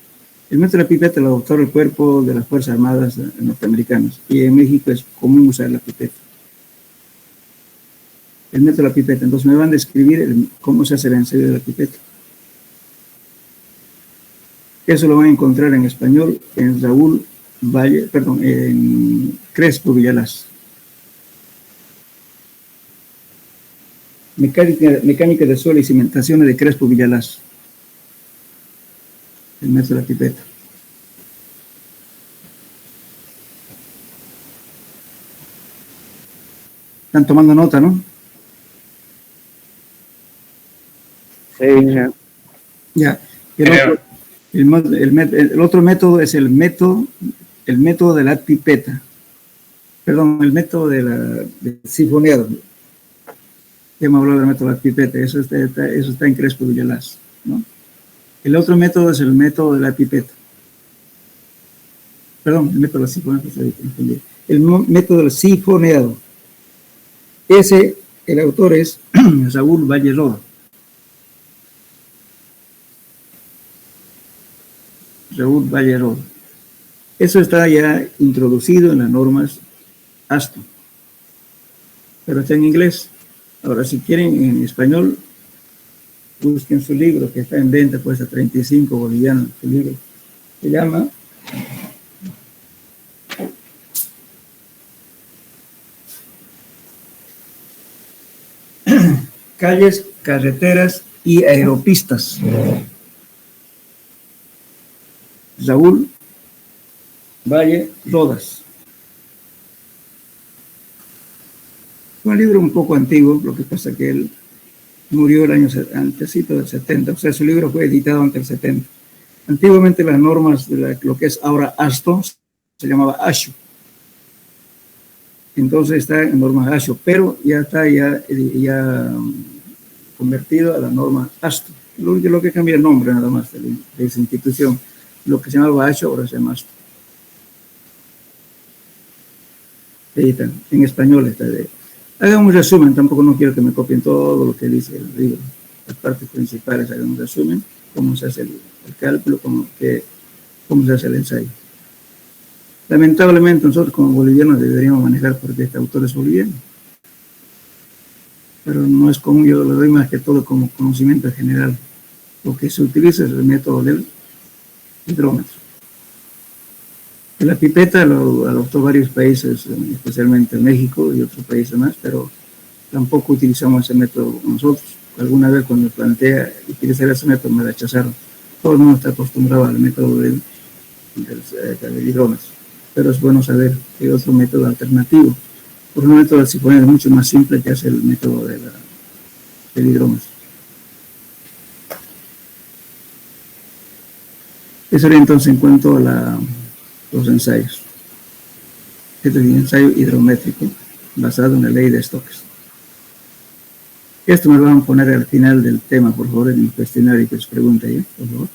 [SPEAKER 1] El método de la pipeta lo adoptó el cuerpo de las Fuerzas Armadas norteamericanas y en México es común usar la pipeta. El método de la pipeta. Entonces me van a describir cómo se hace el ensayo de la pipeta. Eso lo van a encontrar en español en en Crespo Villalaz. Mecánica de suelo y cimentaciones de Crespo Villalaz. El método de la pipeta. Están tomando nota, ¿no?
[SPEAKER 2] Sí,
[SPEAKER 1] ya. El otro método es el método de la pipeta. Perdón, el método del sifoneado. Ya hemos hablado del método de la pipeta. Eso está en Crespo Villalaz, ¿no? El otro método es el método de la pipeta. Perdón, el método del sifoneado. El método del sifoneado. El autor es Saúl Valle Roda. Raúl Valle Roda. Eso está ya introducido en las normas ASTO, pero está en inglés. Ahora, si quieren en español, busquen su libro que está en venta, cuesta 35 bolivianos. Su libro se llama Calles, Carreteras y Aeropistas. Raúl Valle Rodas. Un libro un poco antiguo, lo que pasa que él murió el año antesito del 70, o sea, su libro fue editado antes del 70. Antiguamente las normas de lo que es ahora ASTO se llamaba ASHO. Entonces está en normas ASHO, pero ya está ya convertido a la norma ASTO. Lo que cambia el nombre nada más de esa institución. Lo que se llamaba ASHO ahora se llama ASTO. Ahí está, en español está. Hagan un resumen, tampoco no quiero que me copien todo lo que dice el libro. Las partes principales, hagan un resumen, cómo se hace el cálculo, cómo se hace el ensayo. Lamentablemente nosotros como bolivianos deberíamos manejar porque este autor es boliviano. Pero no es común, yo lo doy más que todo como conocimiento general. Lo que se utiliza es el método del hidrómetro. La pipeta lo adoptó varios países, especialmente México y otros países más, pero tampoco utilizamos ese método nosotros. Alguna vez cuando plantea utilizar ese método me rechazaron. Todo el mundo está acostumbrado al método del hidrómetro, pero es bueno saber que hay otro método alternativo. Por un método del sifoneado es mucho más simple que hace el método del hidrómetro. Eso era entonces en cuanto a los ensayos. Este es un ensayo hidrométrico basado en la ley de Stokes. Esto me lo van a poner al final del tema, por favor, en el cuestionario que os pregunte ahí, por favor.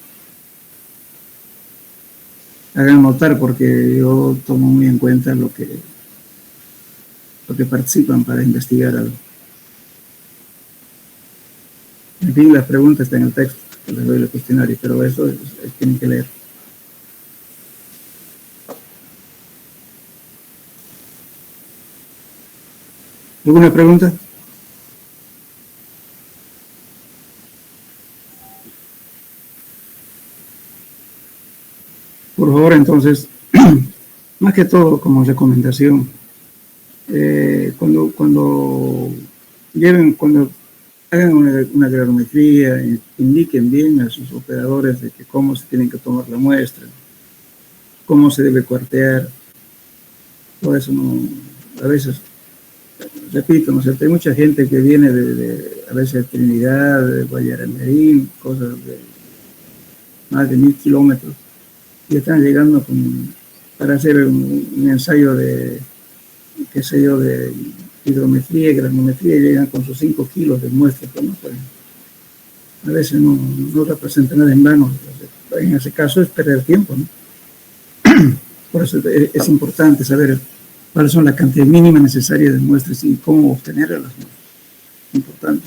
[SPEAKER 1] Hagan notar porque yo tomo muy en cuenta lo que participan para investigar algo. En fin, las preguntas están en el texto, les doy el cuestionario, pero eso tienen que leer. ¿Alguna pregunta? Por favor, entonces, más que todo como recomendación, cuando hagan una granulometría, indiquen bien a sus operadores de que cómo se tienen que tomar la muestra, cómo se debe cuartear, todo eso no, a veces, repito, ¿no es cierto? Hay mucha gente que viene a veces de Trinidad, de Guayaramerín, cosas de más de 1000 kilómetros, y están llegando para hacer un ensayo de, qué sé yo, de hidrometría y granometría, y llegan con sus 5 kilos de muestra, pues, ¿no? Pues, a veces no representa nada en vano. En ese caso es perder tiempo, ¿no? Por eso es importante saber cuáles son la cantidad mínima necesaria de muestras y cómo obtener las muestras. Importante.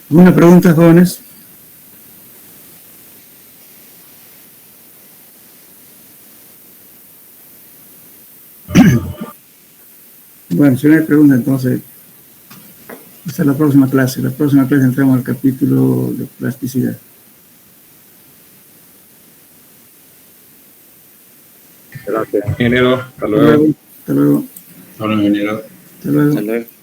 [SPEAKER 1] ¿Alguna pregunta, jóvenes? Bueno, si no hay pregunta, entonces, hasta la próxima clase. La próxima clase entramos al capítulo de plasticidad.
[SPEAKER 5] Gracias, ingeniero. Hasta luego.
[SPEAKER 1] Hasta luego.
[SPEAKER 5] Hasta luego, ingeniero.
[SPEAKER 1] Hasta luego.
[SPEAKER 2] Hasta luego.